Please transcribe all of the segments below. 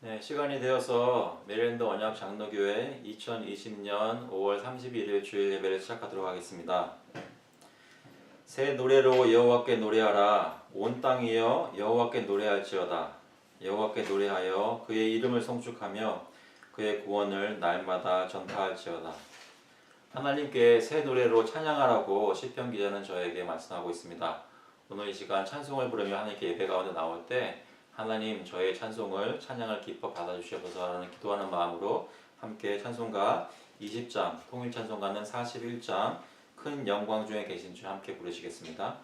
네, 시간이 되어서 메릴랜드 언약 장로교회 2020년 5월 31일 주일 예배를 시작하도록 하겠습니다. 새 노래로 여호와께 노래하라. 온 땅이여 여호와께 노래할지어다. 여호와께 노래하여 그의 이름을 송축하며 그의 구원을 날마다 전파할지어다. 하나님께 새 노래로 찬양하라고 시편 기자는 저에게 말씀하고 있습니다. 오늘 이 시간 찬송을 부르며 하나님께 예배 가운데 나올 때 하나님 저의 찬양을 기뻐 받아주시옵소서 하는 기도하는 마음으로 함께 찬송가 20장, 통일 찬송가는 41장 큰 영광 중에 계신 주 함께 부르시겠습니다.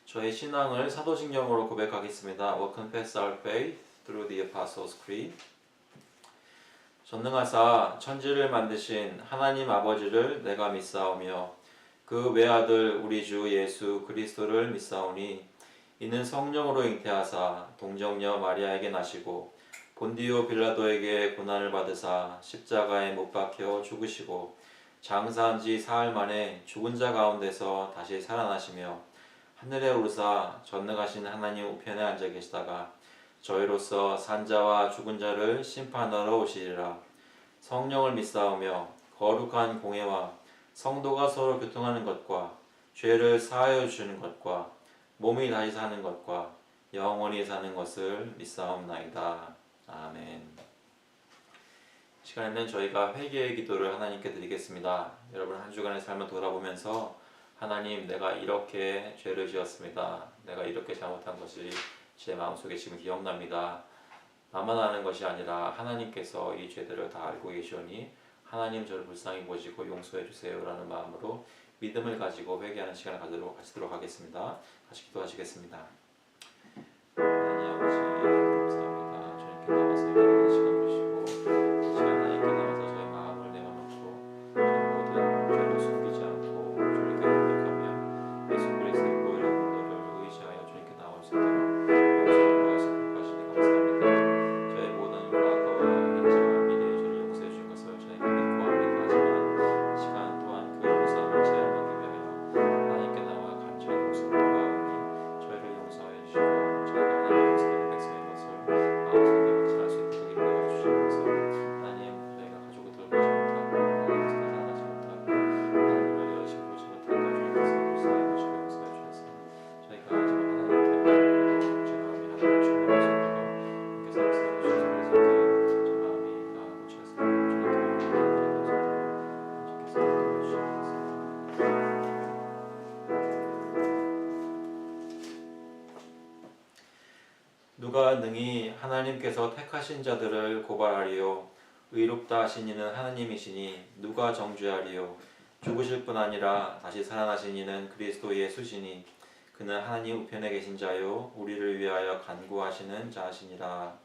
저의 신앙을 사도신경으로 고백하겠습니다. We confess our faith through the Apostles' Creed. 전능하사 천지를 만드신 하나님 아버지를 내가 믿사오며 그 외아들 우리 주 예수 그리스도를 믿사오니 이는 성령으로 잉태하사 동정녀 마리아에게 나시고 본디오 빌라도에게 고난을 받으사 십자가에 못 박혀 죽으시고 장사한 지 사흘 만에 죽은 자 가운데서 다시 살아나시며 하늘에 오르사 전능하신 하나님 우편에 앉아 계시다가 저희로서 산자와 죽은 자를 심판하러 오시리라. 성령을 믿사오며 거룩한 공회와 성도가 서로 교통하는 것과 죄를 사하여 주시는 것과 몸이 다시 사는 것과 영원히 사는 것을 믿사옵나이다. 아멘. 시간에는 저희가 회개의 기도를 하나님께 드리겠습니다. 여러분 한 주간의 삶을 돌아보면서 하나님, 내가 이렇게 죄를 지었습니다. 내가 이렇게 잘못한 것이 제 마음속에 지금 기억납니다. 나만 아는 것이 아니라 하나님께서 이 죄들을 다 알고 계시오니 하나님 저를 불쌍히 보시고 용서해 주세요 라는 마음으로 믿음을 가지고 회개하는 시간을 가지도록 하겠습니다. 같이 기도하시겠습니다. 하나님 아버지 감사합니다. 주님께 나와서 예배하는 시간 주시고 이 시간 하나님께 나와서 저희 마음을 내어놓고 저희 모든 죄를 숨기지 않고 주님께 고백하며 예수 그리스도의 보혈의 분노를 의지하여 주님께 나올 수 있도록 용서를 하시고 하시니 감사합니다. 저의 모든 과거와 현재와 미래의 죄를 용서해 주신 것을 저희가 믿고 합니다. 하지만 이 시간 또한 그 용서함을 체험하기 위하여 하나님께 나와 간절히 용서를 구하오니 저희를 용서해 주시고 저희가 하나님의 백성의 누가 능히 하나님께서 택하신 자들을 고발하리요. 의롭다 하신 이는 하나님이시니 누가 정죄하리요. 죽으실 뿐 아니라 다시 살아나신 이는 그리스도 예수시니 그는 하나님 우편에 계신 자요 우리를 위하여 간구하시는 자시니라.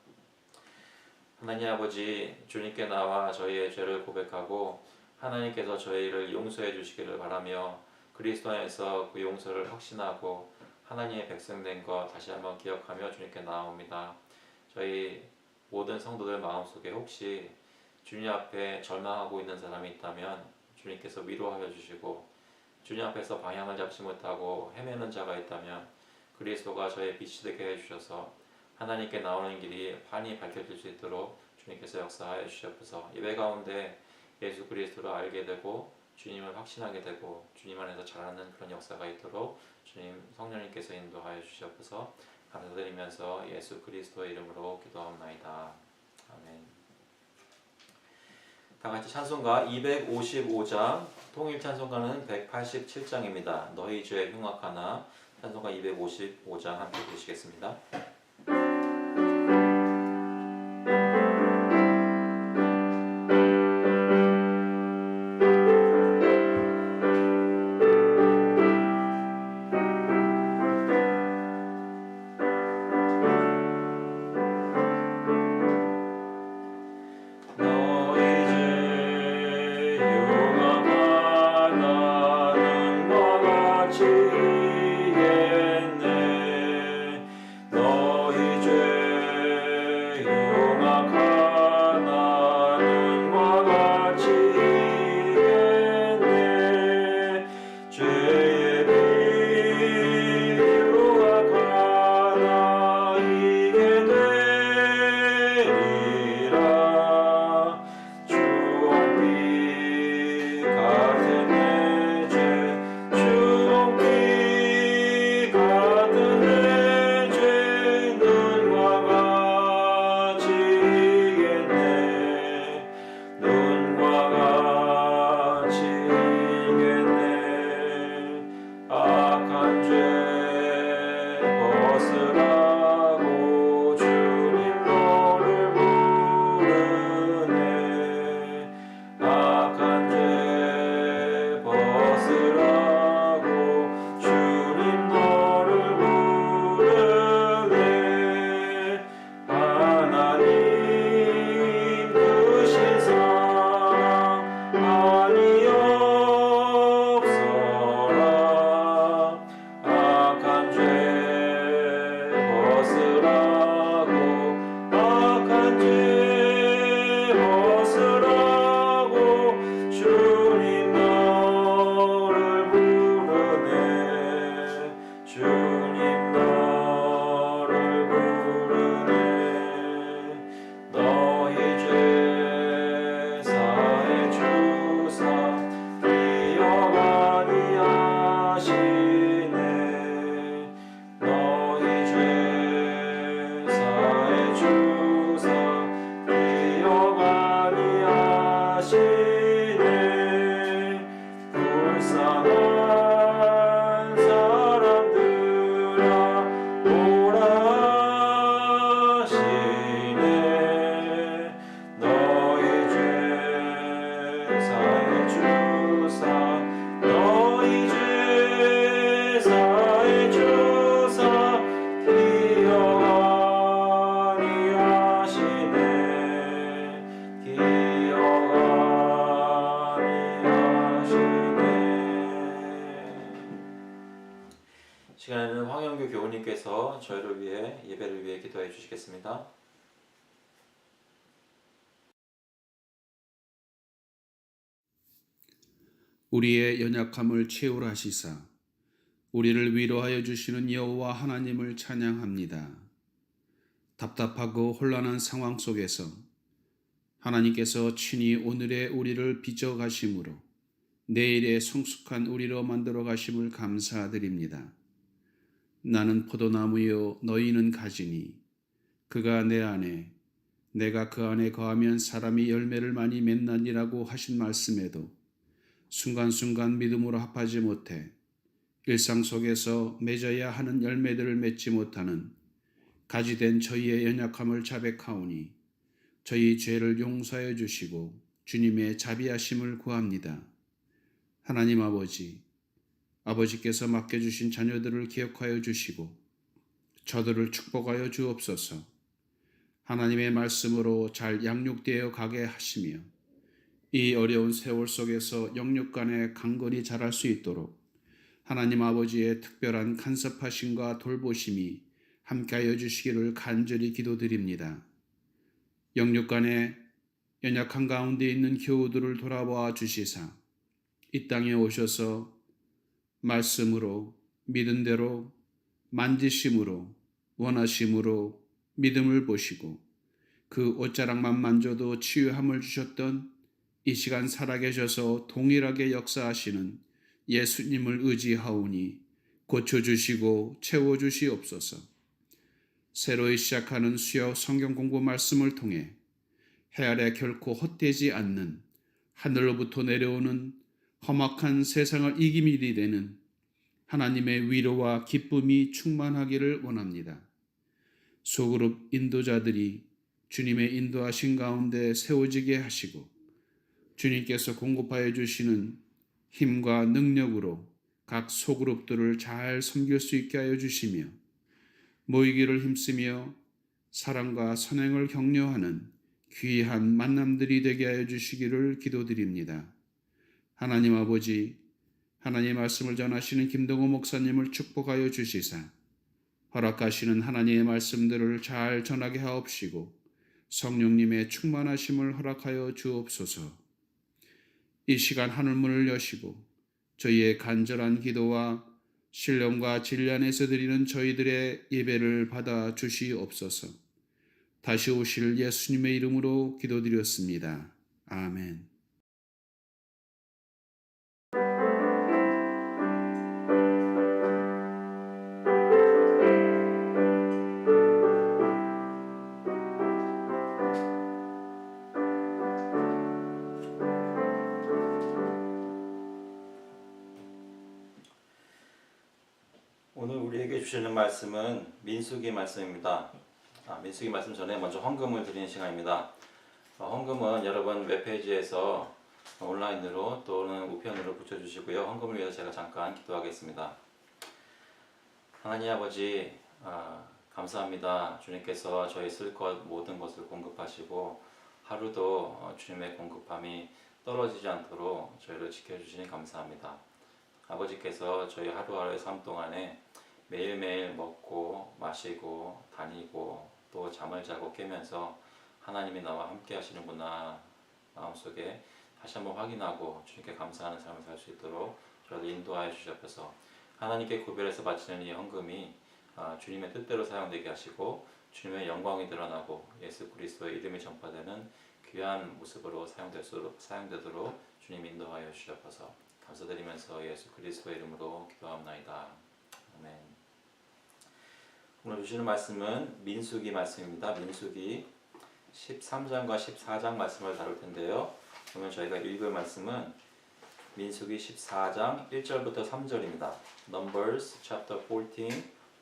하나님 아버지, 주님께 나와 저희의 죄를 고백하고 하나님께서 저희를 용서해 주시기를 바라며 그리스도 안에서 그 용서를 확신하고 하나님의 백성 된 것 다시 한번 기억하며 주님께 나옵니다. 저희 모든 성도들 마음속에 혹시 주님 앞에 절망하고 있는 사람이 있다면 주님께서 위로하여 주시고, 주님 앞에서 방향을 잡지 못하고 헤매는 자가 있다면 그리스도가 저의 빛이 되게 해주셔서 하나님께 나오는 길이 환히 밝혀질 수 있도록 주님께서 역사하여 주시옵소서. 예배 가운데 예수 그리스도를 알게 되고 주님을 확신하게 되고 주님 안에서 자라는 그런 역사가 있도록 주님 성령님께서 인도하여 주시옵소서. 감사드리면서 예수 그리스도의 이름으로 기도하옵나이다. 아멘. 다같이 찬송가 255장, 통일 찬송가는 187장입니다. 너희 죄 흉악하나. 찬송가 255장 함께 부르시겠습니다. 시간에는 황영규 교우님께서 저희를 위해 예배를 위해 기도해 주시겠습니다. 우리의 연약함을 채우라 하시사 우리를 위로하여 주시는 여호와 하나님을 찬양합니다. 답답하고 혼란한 상황 속에서 하나님께서 친히 오늘의 우리를 빚어 가심으로 내일의 성숙한 우리로 만들어 가심을 감사드립니다. 나는 포도나무요 너희는 가지니 그가 내 안에 내가 그 안에 거하면 사람이 열매를 많이 맺나니라고 하신 말씀에도 순간순간 믿음으로 합하지 못해 일상 속에서 맺어야 하는 열매들을 맺지 못하는 가지된 저희의 연약함을 자백하오니 저희 죄를 용서하여 주시고 주님의 자비하심을 구합니다. 하나님 아버지께서 맡겨주신 자녀들을 기억하여 주시고 저들을 축복하여 주옵소서. 하나님의 말씀으로 잘 양육되어 가게 하시며 이 어려운 세월 속에서 영육간에 강건히 자랄 수 있도록 하나님 아버지의 특별한 간섭하심과 돌보심이 함께하여 주시기를 간절히 기도드립니다. 영육간에 연약한 가운데 있는 교우들을 돌아보아 주시사 이 땅에 오셔서 말씀으로 믿은 대로 만지심으로 원하심으로 믿음을 보시고 그 옷자락만 만져도 치유함을 주셨던 이 시간 살아계셔서 동일하게 역사하시는 예수님을 의지하오니 고쳐주시고 채워주시옵소서. 새로이 시작하는 수요 성경 공부 말씀을 통해 해 아래 결코 헛되지 않는 하늘로부터 내려오는 험악한 세상을 이기밀이 되는 하나님의 위로와 기쁨이 충만하기를 원합니다. 소그룹 인도자들이 주님의 인도하신 가운데 세워지게 하시고 주님께서 공급하여 주시는 힘과 능력으로 각 소그룹들을 잘 섬길 수 있게 하여 주시며 모이기를 힘쓰며 사랑과 선행을 격려하는 귀한 만남들이 되게 하여 주시기를 기도드립니다. 하나님 아버지, 하나님의 말씀을 전하시는 김동호 목사님을 축복하여 주시사 허락하시는 하나님의 말씀들을 잘 전하게 하옵시고 성령님의 충만하심을 허락하여 주옵소서. 이 시간 하늘문을 여시고 저희의 간절한 기도와 신령과 진리 안에서 드리는 저희들의 예배를 받아 주시옵소서. 다시 오실 예수님의 이름으로 기도드렸습니다. 아멘. 오늘 우리에게 주시는 말씀은 민수기 말씀입니다. 민수기 말씀 전에 먼저 헌금을 드리는 시간입니다. 헌금은 여러분 웹페이지에서 온라인으로 또는 우편으로 붙여주시고요. 헌금을 위해서 제가 잠깐 기도하겠습니다. 하나님 아버지, 감사합니다. 주님께서 저희 쓸 것 모든 것을 공급하시고 하루도 주님의 공급함이 떨어지지 않도록 저희를 지켜주시니 감사합니다. 아버지께서 저희 하루하루의 삶 동안에 매일매일 먹고 마시고 다니고 또 잠을 자고 깨면서 하나님이 나와 함께 하시는구나 마음속에 다시 한번 확인하고 주님께 감사하는 삶을 살 수 있도록 저를 인도하여 주시옵소서. 하나님께 구별해서 바치는 이 헌금이 주님의 뜻대로 사용되게 하시고 주님의 영광이 드러나고 예수 그리스도의 이름이 전파되는 귀한 모습으로 사용되도록 주님 인도하여 주시옵소서. 감사드리면서 예수 그리스도의 이름으로 기도합나이다. 아멘. 오늘 주시는 말씀은 민수기 말씀입니다. 민수기 13장과 14장 말씀을 다룰 텐데요. 그러면 저희가 읽을 말씀은 민수기 14장 1절부터 3절입니다. Numbers chapter 14,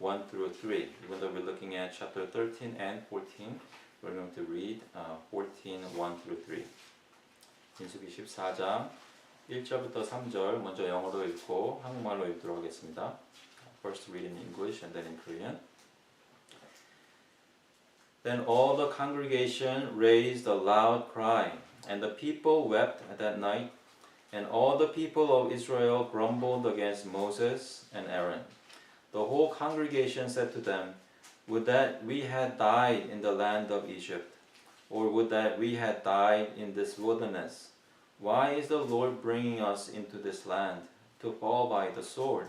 1 through 3. Even though we're looking at chapter 13 and 14, we're going to read 14, 1 through 3. 민수기 14장 1절부터 3절 먼저 영어로 읽고 한국말로 읽도록 하겠습니다. First read in English and then in Korean. Then all the congregation raised a loud cry, and the people wept that night, and all the people of Israel grumbled against Moses and Aaron. The whole congregation said to them, Would that we had died in the land of Egypt, or would that we had died in this wilderness. Why is the Lord bringing us into this land to fall by the sword?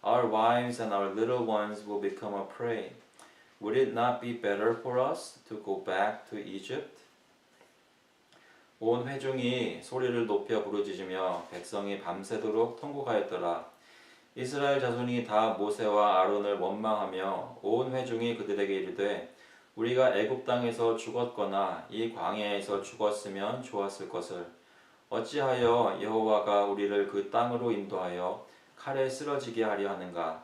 Our wives and our little ones will become a prey. Would it not be better for us to go back to Egypt? 온 회중이 소리를 높여 부르짖으며 백성이 밤새도록 통곡하였더라. 이스라엘 자손이 다 모세와 아론을 원망하며 온 회중이 그들에게 이르되 우리가 애굽 땅에서 죽었거나 이 광야에서 죽었으면 좋았을 것을 어찌하여 여호와가 우리를 그 땅으로 인도하여 칼에 쓰러지게 하려 하는가?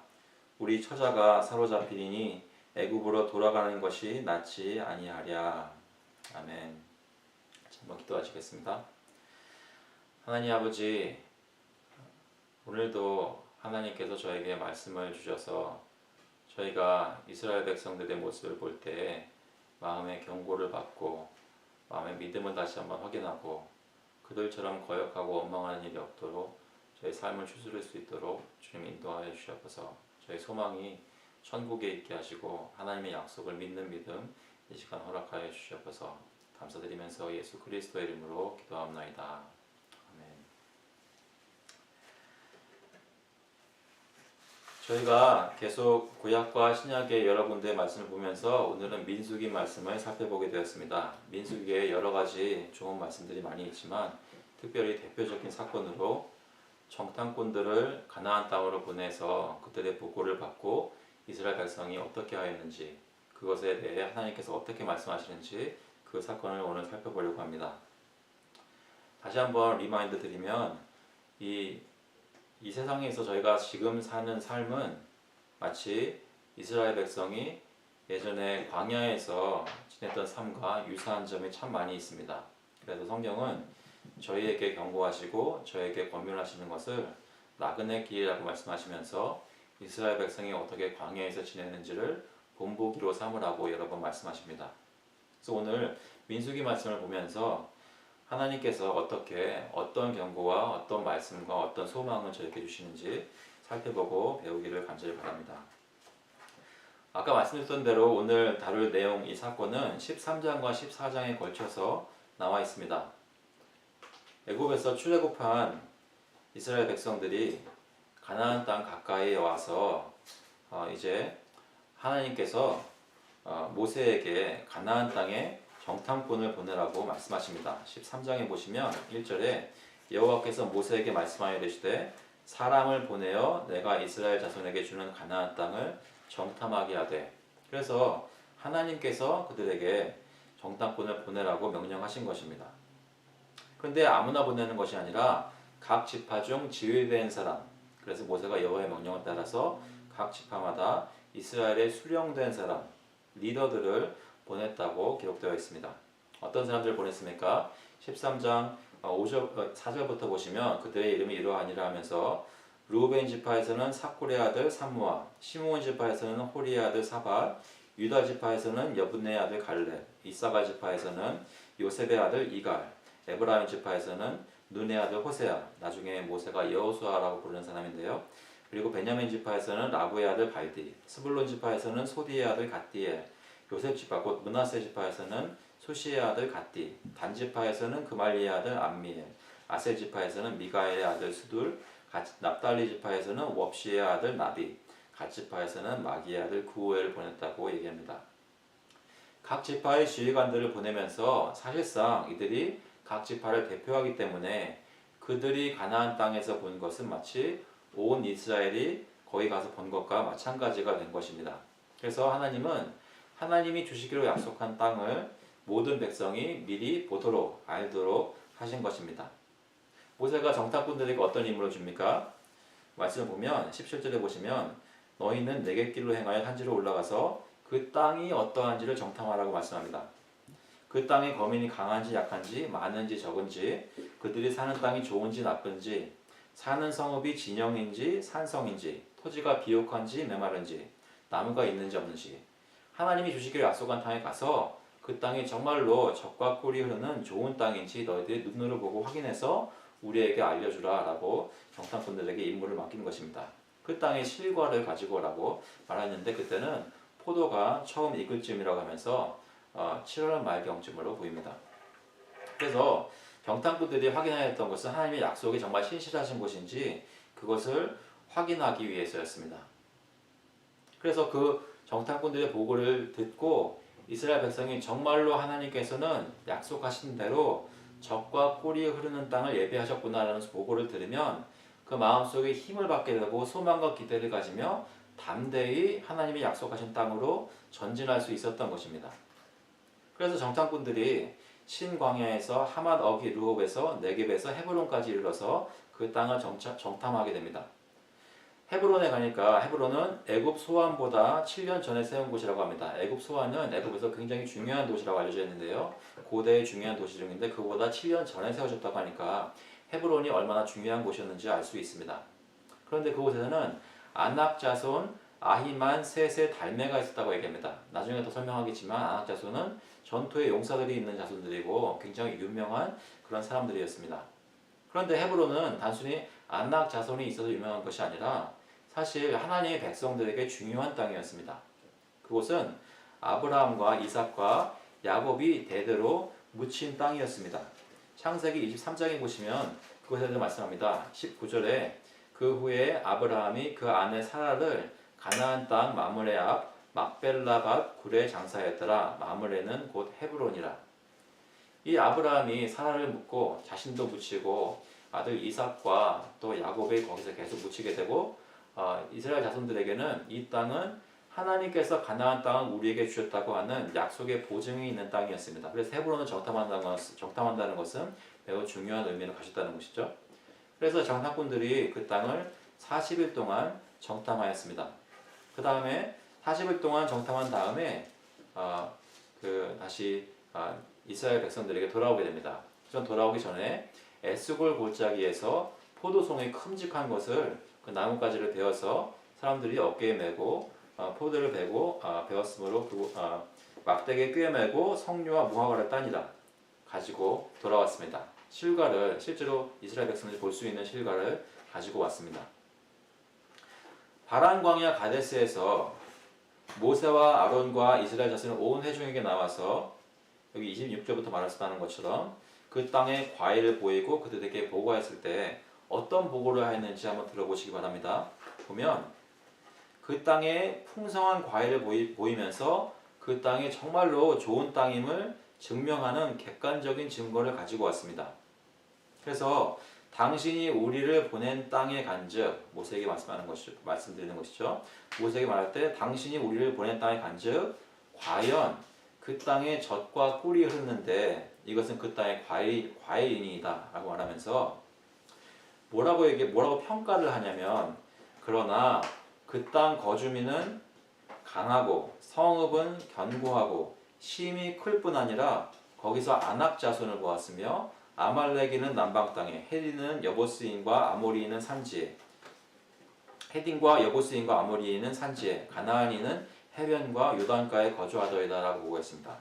우리 처자가 사로잡히리니 애굽으로 돌아가는 것이 낫지 아니하랴. 아멘. 한번 기도하시겠습니다. 하나님 아버지, 오늘도 하나님께서 저에게 말씀을 주셔서 저희가 이스라엘 백성들의 모습을 볼 때 마음의 경고를 받고 마음의 믿음을 다시 한번 확인하고 그들처럼 거역하고 원망하는 일이 없도록 저희 삶을 추스릴 수 있도록 주님 인도하여 주시옵소서. 저희 소망이 천국에 있게 하시고 하나님의 약속을 믿는 믿음 이 시간 허락하여 주시옵소서. 감사드리면서 예수 그리스도의 이름으로 기도합나이다. 아멘. 저희가 계속 구약과 신약의 여러 군데의 말씀을 보면서 오늘은 민수기 말씀을 살펴보게 되었습니다. 민수기에 여러 가지 좋은 말씀들이 많이 있지만 특별히 대표적인 사건으로 정탐꾼들을 가나안 땅으로 보내서 그들의 보고를 받고 이스라엘 백성이 어떻게 하였는지 그것에 대해 하나님께서 어떻게 말씀하시는지 그 사건을 오늘 살펴보려고 합니다. 다시 한번 리마인드 드리면 이 세상에서 저희가 지금 사는 삶은 마치 이스라엘 백성이 예전에 광야에서 지냈던 삶과 유사한 점이 참 많이 있습니다. 그래서 성경은 저희에게 경고하시고 저에게 권면하시는 것을 나그네 길이라고 말씀하시면서 이스라엘 백성이 어떻게 광야에서 지내는지를 본보기로 삼으라고 여러 번 말씀하십니다. 그래서 오늘 민수기 말씀을 보면서 하나님께서 어떻게 어떤 경고와 어떤 말씀과 어떤 소망을 저에게 주시는지 살펴보고 배우기를 간절히 바랍니다. 아까 말씀드렸던 대로 오늘 다룰 내용 이 사건은 13장과 14장에 걸쳐서 나와 있습니다. 애굽에서 출애굽한 이스라엘 백성들이 가나안 땅 가까이에 와서 이제 하나님께서 모세에게 가나안 땅에 정탐꾼을 보내라고 말씀하십니다. 13장에 보시면 1절에 여호와께서 모세에게 말씀하여 이르시되 사람을 보내어 내가 이스라엘 자손에게 주는 가나안 땅을 정탐하게 하되, 그래서 하나님께서 그들에게 정탐꾼을 보내라고 명령하신 것입니다. 그런데 아무나 보내는 것이 아니라 각 지파 중 지휘된 사람, 그래서 모세가 여호와의 명령을 따라서 각 지파마다 이스라엘의 수령된 사람, 리더들을 보냈다고 기록되어 있습니다. 어떤 사람들을 보냈습니까? 13장 4절부터 보시면 그들의 이름이 이러하니라 하면서 루벤 지파에서는 사쿠의 아들 삼무아, 시므온 지파에서는 호리의 아들 사발, 유다 지파에서는 여분의 아들 갈렙, 이사갈 지파에서는 요셉의 아들 이갈, 에브라임 지파에서는 눈의 아들 호세아, 나중에 모세가 여호수아라고 부르는 사람인데요. 그리고 베냐민 지파에서는 라구의 아들 발디, 스불론 지파에서는 소디의 아들 갓디엘, 요셉 지파 곧 므낫세 지파에서는 수시의 아들 갓디, 단 지파에서는 그말리의 아들 암미엘, 아셀 지파에서는 미가엘의 아들 수둘, 납달리 지파에서는 웁시의 아들 나비, 갓 지파에서는 마기의 아들 구오엘을 보냈다고 얘기합니다. 각 지파의 지휘관들을 보내면서 사실상 이들이 각 지파를 대표하기 때문에 그들이 가나안 땅에서 본 것은 마치 온 이스라엘이 거기 가서 본 것과 마찬가지가 된 것입니다. 그래서 하나님이 주시기로 약속한 땅을 모든 백성이 미리 보도록 알도록 하신 것입니다. 모세가 정탐꾼들에게 어떤 임무를 줍니까? 말씀을 보면 17절에 보시면 너희는 내갯길로 행하여 산지로 올라가서 그 땅이 어떠한지를 정탐하라고 말씀합니다. 그 땅의 거민이 강한지 약한지 많은지 적은지 그들이 사는 땅이 좋은지 나쁜지 사는 성읍이 진영인지 산성인지 토지가 비옥한지 메마른지 나무가 있는지 없는지 하나님이 주시기로 약속한 땅에 가서 그 땅이 정말로 젖과 꿀이 흐르는 좋은 땅인지 너희들이 눈으로 보고 확인해서 우리에게 알려주라 라고 정탐꾼들에게 임무를 맡긴 것입니다. 그 땅의 실과를 가지고 오라고 말했는데 그때는 포도가 처음 익을 즈음이라고 하면서 7월 말경쯤으로 보입니다. 그래서 정탐꾼들이 확인하였던 것은 하나님의 약속이 정말 신실하신 것인지 그것을 확인하기 위해서였습니다. 그래서 그 정탐꾼들의 보고를 듣고 이스라엘 백성이 정말로 하나님께서는 약속하신 대로 젖과 꿀이 흐르는 땅을 예비하셨구나라는 보고를 들으면 그 마음속에 힘을 받게 되고 소망과 기대를 가지며 담대히 하나님이 약속하신 땅으로 전진할 수 있었던 것입니다. 그래서 정탐꾼들이 신광야에서 하맛 어기 르홉에서 네겝에서 헤브론까지 이르러서 그 땅을 정탐하게 됩니다. 헤브론에 가니까 헤브론은 애굽 소환보다 7년 전에 세운 곳이라고 합니다. 애굽 소환은 애굽에서 굉장히 중요한 도시라고 알려져 있는데요. 고대의 중요한 도시 중인데 그보다 7년 전에 세워졌다고 하니까 헤브론이 얼마나 중요한 곳이었는지 알 수 있습니다. 그런데 그곳에서는 아낙 자손 아히만 셋의 달매가 있었다고 얘기합니다. 나중에 더 설명하겠지만 아낙 자손은 전투에 용사들이 있는 자손들이고 굉장히 유명한 그런 사람들이었습니다. 그런데 헤브론은 단순히 아낙 자손이 있어서 유명한 것이 아니라 사실 하나님의 백성들에게 중요한 땅이었습니다. 그곳은 아브라함과 이삭과 야곱이 대대로 묻힌 땅이었습니다. 창세기 23장에 보시면 그것에 대해서 말씀합니다. 19절에 그 후에 아브라함이 그 아내 사라를 가나안 땅 마므레 앞 막벨라밭 굴에 장사했더라. 마므레는 곧 헤브론이라. 이 아브라함이 사라를 묻고 자신도 묻히고 아들 이삭과 또 야곱이 거기서 계속 묻히게 되고 이스라엘 자손들에게는 이 땅은 하나님께서 가나안 땅을 우리에게 주셨다고 하는 약속의 보증이 있는 땅이었습니다. 그래서 헤브론을 정탐한다는 것은 매우 중요한 의미를 가졌다는 것이죠. 그래서 정탐꾼들이 그 땅을 40일 동안 정탐하였습니다. 그 다음에 40일 동안 정탐한 다음에 다시 이스라엘 백성들에게 돌아오게 됩니다. 우선 돌아오기 전에 에스골 골짜기에서 포도송이 큼직한 것을 그 나뭇가지를 베어서 사람들이 어깨에 메고 포도를 베고 베었으므로 막대기에 꿰매고 석류와 무화과를 따니라 가지고 돌아왔습니다. 실과를 실제로 이스라엘 백성들이 볼 수 있는 실과를 가지고 왔습니다. 바란 광야 가데스에서 모세와 아론과 이스라엘 자손은 온 회중에게 나와서 여기 26절부터 말했다는 것처럼 그 땅에 과일을 보이고 그들에게 보고했을 때 어떤 보고를 하였는지 한번 들어보시기 바랍니다. 보면 그 땅에 풍성한 과일을 보이면서 그 땅이 정말로 좋은 땅임을 증명하는 객관적인 증거를 가지고 왔습니다. 그래서 당신이 우리를 보낸 땅에 간즉 모세에게 말씀드리는 것이죠. 모세에게 말할 때 당신이 우리를 보낸 땅에 간즉 과연 그 땅에 젖과 꿀이 흐르는데 이것은 그 땅의 과일이니이다 라고 말하면서 뭐라고 평가를 하냐면 그러나 그 땅 거주민은 강하고 성읍은 견고하고 심이 클 뿐 아니라 거기서 아낙 자손을 보았으며 아말렉인은 남방 땅에 헤딘과 여부스인과 아모리인은 산지에 가나안인은 해변과 요단가에 거주하더이다라고 보고했습니다.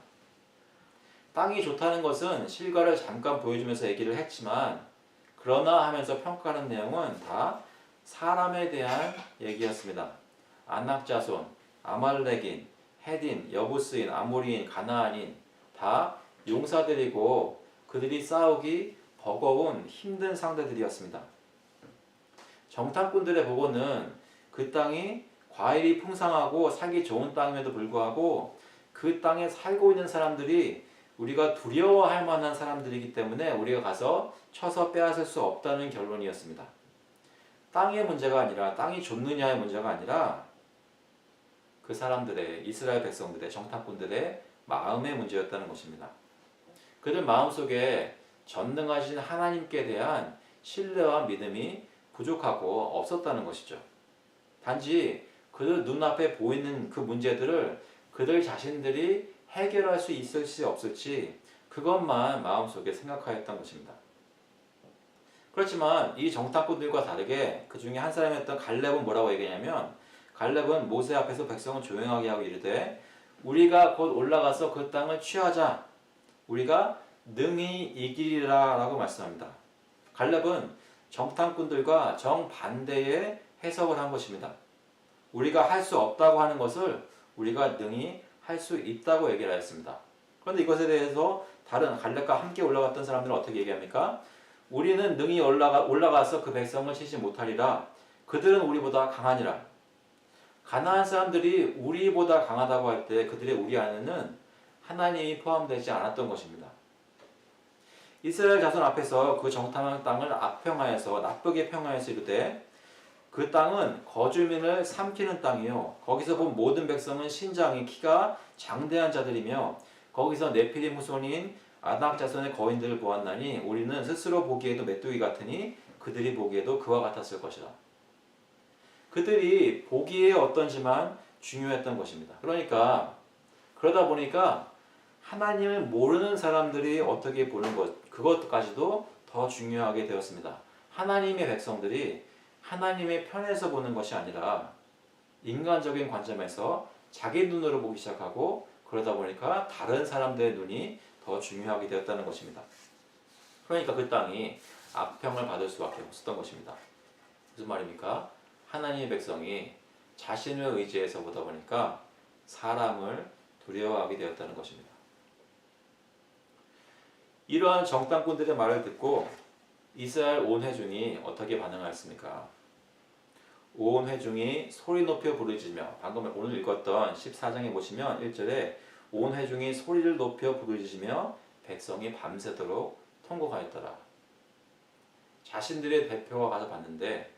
땅이 좋다는 것은 실과를 잠깐 보여주면서 얘기를 했지만 그러나 하면서 평가하는 내용은 다 사람에 대한 얘기였습니다. 아낙 자손, 아말렉인, 헤딘, 여부스인, 아모리인, 가나안인 다 용사들이고 그들이 싸우기 버거운 힘든 상대들이었습니다. 정탐꾼들의 보고는 그 땅이 과일이 풍성하고 살기 좋은 땅임에도 불구하고 그 땅에 살고 있는 사람들이 우리가 두려워할 만한 사람들이기 때문에 우리가 가서 쳐서 빼앗을 수 없다는 결론이었습니다. 땅의 문제가 아니라 땅이 좋느냐의 문제가 아니라 그 사람들의 이스라엘 백성들의 정탐꾼들의 마음의 문제였다는 것입니다. 그들 마음속에 전능하신 하나님께 대한 신뢰와 믿음이 부족하고 없었다는 것이죠. 단지 그들 눈앞에 보이는 그 문제들을 그들 자신들이 해결할 수 있을지 없을지 그것만 마음속에 생각하였던 것입니다. 그렇지만 이 정탐꾼들과 다르게 그 중에 한 사람이었던 갈렙은 뭐라고 얘기하냐면 갈렙은 모세 앞에서 백성을 조용하게 하고 이르되 우리가 곧 올라가서 그 땅을 취하자 우리가 능히 이기리라 라고 말씀합니다. 갈렙은 정탐꾼들과 정반대의 해석을 한 것입니다. 우리가 할 수 없다고 하는 것을 우리가 능히 할 수 있다고 얘기를 하였습니다. 그런데 이것에 대해서 다른 갈렙과 함께 올라갔던 사람들은 어떻게 얘기합니까? 우리는 능히 올라가서 그 백성을 치지 못하리라. 그들은 우리보다 강하니라. 가나안 사람들이 우리보다 강하다고 할 때 그들의 우리 안에는 하나님이 포함되지 않았던 것입니다. 이스라엘 자손 앞에서 그 정탐한 땅을 악평하여서 나쁘게 평하여서 이르되 그 땅은 거주민을 삼키는 땅이요 거기서 본 모든 백성은 신장이 키가 장대한 자들이며 거기서 네피림 후손인 아낙 자손의 거인들을 보았나니 우리는 스스로 보기에도 메뚜기 같으니 그들이 보기에도 그와 같았을 것이다. 그들이 보기에 어떤지만 중요했던 것입니다. 그러다 보니까 하나님을 모르는 사람들이 어떻게 보는 것, 그것까지도 더 중요하게 되었습니다. 하나님의 백성들이 하나님의 편에서 보는 것이 아니라 인간적인 관점에서 자기 눈으로 보기 시작하고, 그러다 보니까 다른 사람들의 눈이 더 중요하게 되었다는 것입니다. 그러니까 그 땅이 악평을 받을 수밖에 없었던 것입니다. 무슨 말입니까? 하나님의 백성이 자신을 의지해서 보다 보니까 사람을 두려워하게 되었다는 것입니다. 이러한 정탐꾼들의 말을 듣고 이스라엘 온 회중이 어떻게 반응하였습니까? 온 회중이 소리 높여 부르짖으며, 방금 오늘 읽었던 14장에 보시면 1절에 온 회중이 소리를 높여 부르짖으며 백성이 밤새도록 통곡하였더라. 자신들의 대표가 가서 봤는데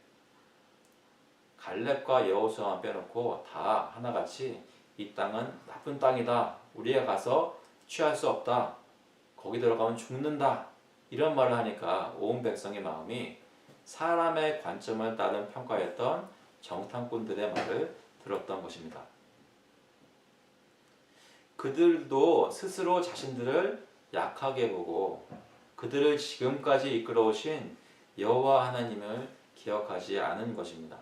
갈렙과 여호수아만 빼놓고 다 하나같이 이 땅은 나쁜 땅이다, 우리가 가서 취할 수 없다, 거기 들어가면 죽는다, 이런 말을 하니까 온 백성의 마음이 사람의 관점을 따른 평가했던 정탐꾼들의 말을 들었던 것입니다. 그들도 스스로 자신들을 약하게 보고 그들을 지금까지 이끌어오신 여호와 하나님을 기억하지 않은 것입니다.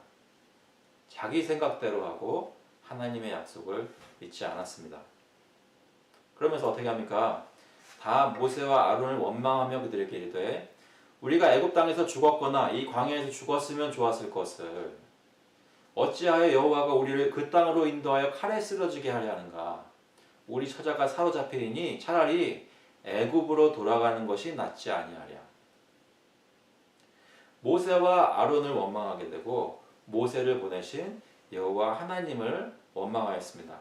자기 생각대로 하고 하나님의 약속을 믿지 않았습니다. 그러면서 어떻게 합니까? 다 모세와 아론을 원망하며 그들에게 이르되 우리가 애굽 땅에서 죽었거나 이 광야에서 죽었으면 좋았을 것을 어찌하여 여호와가 우리를 그 땅으로 인도하여 칼에 쓰러지게 하려 하는가? 우리 처자가 사로잡히리니 차라리 애굽으로 돌아가는 것이 낫지 아니하랴. 모세와 아론을 원망하게 되고 모세를 보내신 여호와 하나님을 원망하였습니다.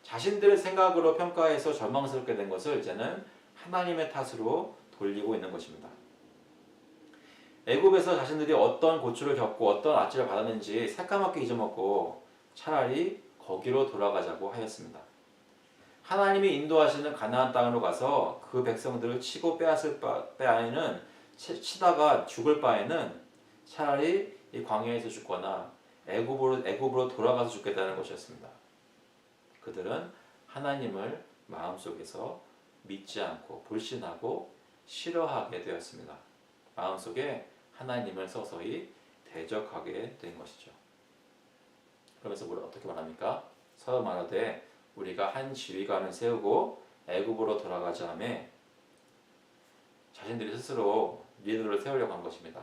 자신들의 생각으로 평가해서 절망스럽게 된 것을 이제는 하나님의 탓으로 돌리고 있는 것입니다. 애굽에서 자신들이 어떤 고초를 겪고 어떤 아찔을 받았는지 새까맣게 잊어먹고 차라리 거기로 돌아가자고 하였습니다. 하나님이 인도하시는 가나안 땅으로 가서 그 백성들을 치고 빼앗을 바에는, 치다가 죽을 바에는 차라리 이 광야에서 죽거나 애굽으로 돌아가서 죽겠다는 것이었습니다. 그들은 하나님을 마음속에서 믿지 않고 불신하고 싫어하게 되었습니다. 마음속에 하나님을 서서히 대적하게 된 것이죠. 그러면서 어떻게 말합니까? 서로 말하되 우리가 한 지휘관을 세우고 애굽으로 돌아가자 하매 자신들이 스스로 리더를 세우려고 한 것입니다.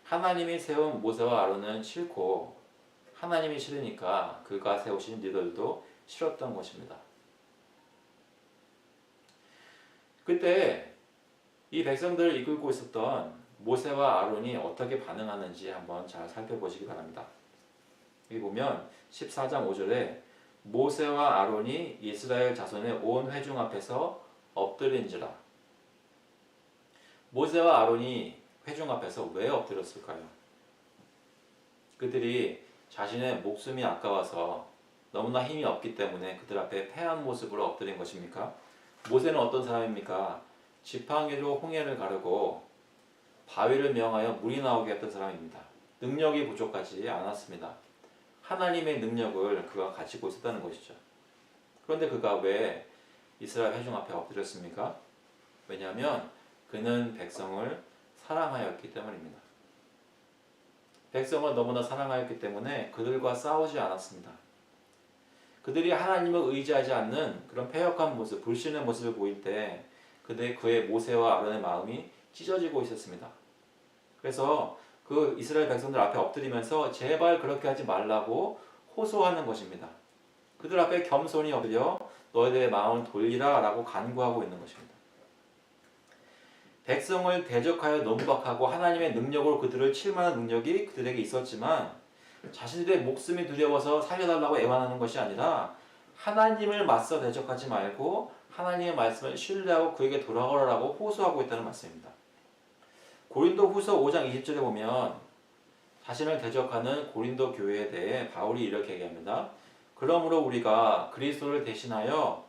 하나님이 세운 모세와 아론은 싫고 하나님이 싫으니까 그가 세우신 리더들도 싫었던 것입니다. 그때 이 백성들을 이끌고 있었던 모세와 아론이 어떻게 반응하는지 한번 잘 살펴보시기 바랍니다. 여기 보면 14장 5절에 모세와 아론이 이스라엘 자손의 온 회중 앞에서 엎드린지라. 모세와 아론이 회중 앞에서 왜 엎드렸을까요? 그들이 자신의 목숨이 아까워서 너무나 힘이 없기 때문에 그들 앞에 패한 모습으로 엎드린 것입니까? 모세는 어떤 사람입니까? 지팡이로 홍해를 가르고 바위를 명하여 물이 나오게 했던 사람입니다. 능력이 부족하지 않았습니다. 하나님의 능력을 그가 가지고 있었다는 것이죠. 그런데 그가 왜 이스라엘 회중 앞에 엎드렸습니까? 왜냐하면 그는 백성을 사랑하였기 때문입니다. 백성을 너무나 사랑하였기 때문에 그들과 싸우지 않았습니다. 그들이 하나님을 의지하지 않는 그런 패역한 모습, 불신의 모습을 보일 때 그의 모세와 아론의 마음이 찢어지고 있었습니다. 그래서 그 이스라엘 백성들 앞에 엎드리면서 제발 그렇게 하지 말라고 호소하는 것입니다. 그들 앞에 겸손히 엎드려 너희들의 마음을 돌리라 라고 간구하고 있는 것입니다. 백성을 대적하여 논박하고 하나님의 능력으로 그들을 칠 만한 능력이 그들에게 있었지만 자신들의 목숨이 두려워서 살려달라고 애원하는 것이 아니라 하나님을 맞서 대적하지 말고 하나님의 말씀을 신뢰하고 그에게 돌아오라고 호소하고 있다는 말씀입니다. 고린도 후서 5장 20절에 보면 자신을 대적하는 고린도 교회에 대해 바울이 이렇게 얘기합니다. 그러므로 우리가 그리스도를 대신하여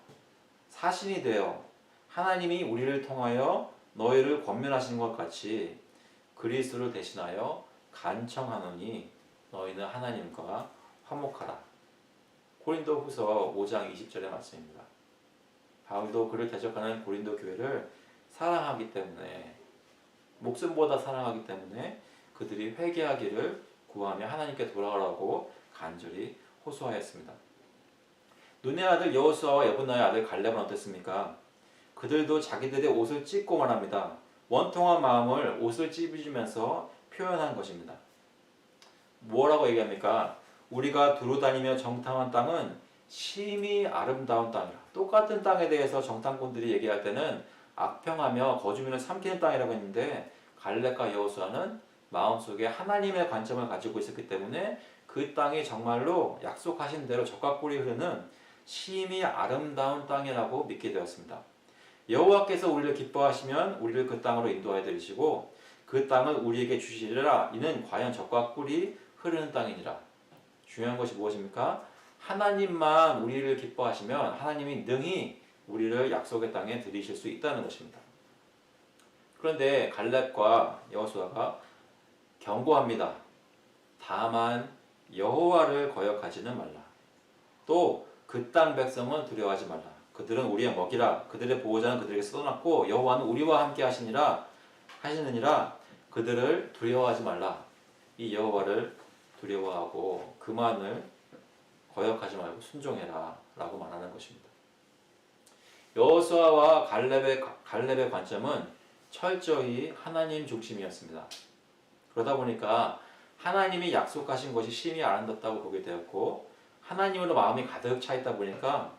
사신이 되어 하나님이 우리를 통하여 너희를 권면하시는 것 같이 그리스도를 대신하여 간청하노니 너희는 하나님과 화목하라. 고린도후서 5장 20절의 말씀입니다. 바울도 그를 대적하는 고린도 교회를 사랑하기 때문에, 목숨보다 사랑하기 때문에 그들이 회개하기를 구하며 하나님께 돌아가라고 간절히 호소하였습니다. 눈의 아들 여호수아와 여분나의 아들 갈렙은 어땠습니까? 그들도 자기들의 옷을 찢고 말합니다. 원통한 마음을 옷을 찢으면서 표현한 것입니다. 뭐라고 얘기합니까? 우리가 두루 다니며 정탐한 땅은 심히 아름다운 땅이라. 똑같은 땅에 대해서 정탐꾼들이 얘기할 때는 악평하며 거주민을 삼키는 땅이라고 했는데, 갈렙과 여호수아는 마음속에 하나님의 관점을 가지고 있었기 때문에 그 땅이 정말로 약속하신 대로 젖과 꿀이 흐르는 심히 아름다운 땅이라고 믿게 되었습니다. 여호와께서 우리를 기뻐하시면 우리를 그 땅으로 인도하여 드리시고 그 땅을 우리에게 주시리라. 이는 과연 젖과 꿀이 흐르는 땅이니라. 중요한 것이 무엇입니까? 하나님만 우리를 기뻐하시면 하나님이 능히 우리를 약속의 땅에 들이실 수 있다는 것입니다. 그런데 갈렙과 여호수아가 경고합니다. 다만 여호와를 거역하지는 말라. 또 그 땅 백성은 두려워하지 말라. 그들은 우리의 먹이라. 그들의 보호자는 그들에게 떠났고 여호와는 우리와 함께 하시느니라. 그들을 두려워하지 말라. 이 여호와를 두려워하고 그만을 거역하지 말고 순종해라 라고 말하는 것입니다. 여호수아와 갈렙의 관점은 철저히 하나님 중심이었습니다. 그러다 보니까 하나님이 약속하신 것이 심히 아름답다고 보게 되었고, 하나님으로 마음이 가득 차 있다 보니까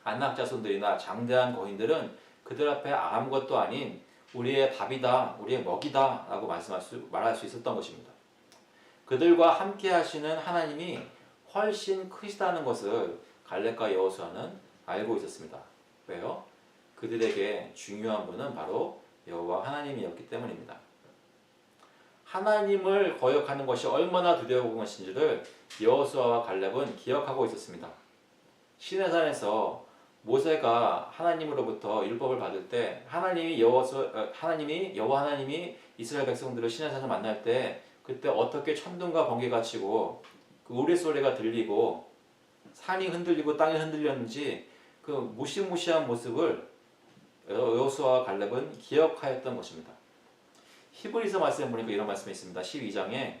안악 자손들이나 장대한 거인들은 그들 앞에 아무것도 아닌 우리의 밥이다, 우리의 먹이다 라고 말할 수 있었던 것입니다. 그들과 함께 하시는 하나님이 훨씬 크시다는 것을 갈렙과 여호수아는 알고 있었습니다. 왜요? 그들에게 중요한 분은 바로 여호와 하나님이었기 때문입니다. 하나님을 거역하는 것이 얼마나 두려운 것인지를 여호수아와 갈렙은 기억하고 있었습니다. 시내산에서 모세가 하나님으로부터 율법을 받을 때 여호와 하나님이 이스라엘 백성들을 시내산에서 만날 때 그때 어떻게 천둥과 번개가 치고 그 우레소리가 들리고 산이 흔들리고 땅이 흔들렸는지 그 무시무시한 모습을 여호수아와 갈렙은 기억하였던 것입니다. 히브리서 말씀에 보니까 이런 말씀이 있습니다. 12장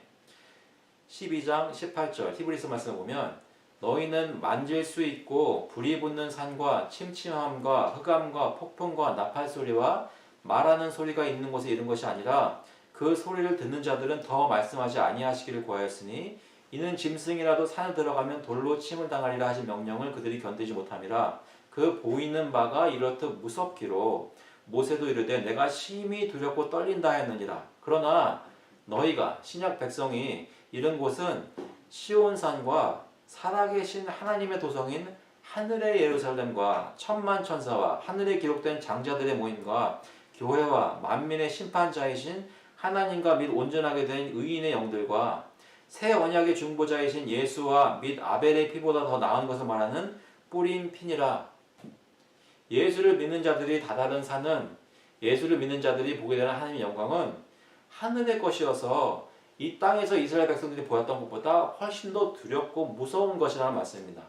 18절 히브리서 말씀을 보면 너희는 만질 수 있고 불이 붙는 산과 침침함과 흑암과 폭풍과 나팔 소리와 말하는 소리가 있는 곳에 이른 것이 아니라 그 소리를 듣는 자들은 더 말씀하지 아니하시기를 구하였으니 이는 짐승이라도 산에 들어가면 돌로 침을 당하리라 하신 명령을 그들이 견디지 못함이라. 그 보이는 바가 이렇듯 무섭기로 모세도 이르되 내가 심히 두렵고 떨린다 했느니라. 그러나 너희가 신약 백성이 이른 곳은 시온산과 살아계신 하나님의 도성인 하늘의 예루살렘과 천만 천사와 하늘에 기록된 장자들의 모임과 교회와 만민의 심판자이신 하나님과 및 온전하게 된 의인의 영들과 새 언약의 중보자이신 예수와 및 아벨의 피보다 더 나은 것을 말하는 뿌린 피니라. 예수를 믿는 자들이 다다른 산은, 예수를 믿는 자들이 보게 되는 하나님의 영광은 하늘의 것이어서 이 땅에서 이스라엘 백성들이 보았던 것보다 훨씬 더 두렵고 무서운 것이라는 말씀입니다.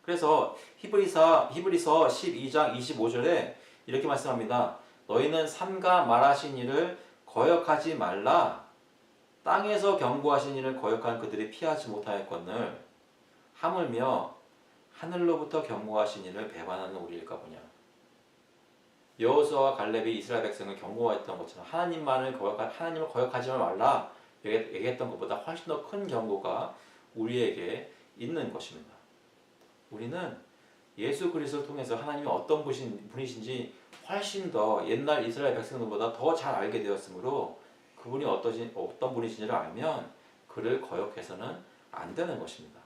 그래서 히브리서 12장 25절에 이렇게 말씀합니다. 너희는 삼가 말하신 일을 거역하지 말라. 땅에서 경고하신 일을 거역한 그들이 피하지 못하였거늘 하물며 하늘로부터 경고하신 이를 배반하는 우리일까 보냐. 여호수아와 갈렙이 이스라엘 백성을 경고했던 것처럼 하나님을 거역하지 말라 얘기했던 것보다 훨씬 더 큰 경고가 우리에게 있는 것입니다. 우리는 예수 그리스도를 통해서 하나님이 어떤 분이신지 훨씬 더 옛날 이스라엘 백성들보다 더 잘 알게 되었으므로 그분이 어떤 분이신지를 알면 그를 거역해서는 안 되는 것입니다.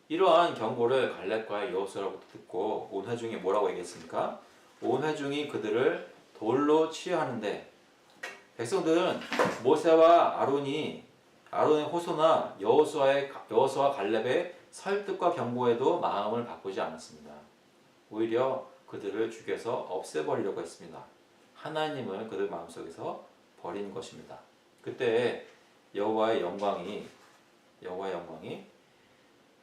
이러한 경고를 갈렙과 여호수아로부터 듣고 온 회중이 뭐라고 얘기했습니까? 온 회중이 그들을 돌로 치유하는데 백성들은 모세와 아론의 호소나 여호수아 갈렙의 설득과 경고에도 마음을 바꾸지 않았습니다. 오히려 그들을 죽여서 없애버리려고 했습니다. 하나님을 그들 마음속에서 버린 것입니다. 그때 여호와의 영광이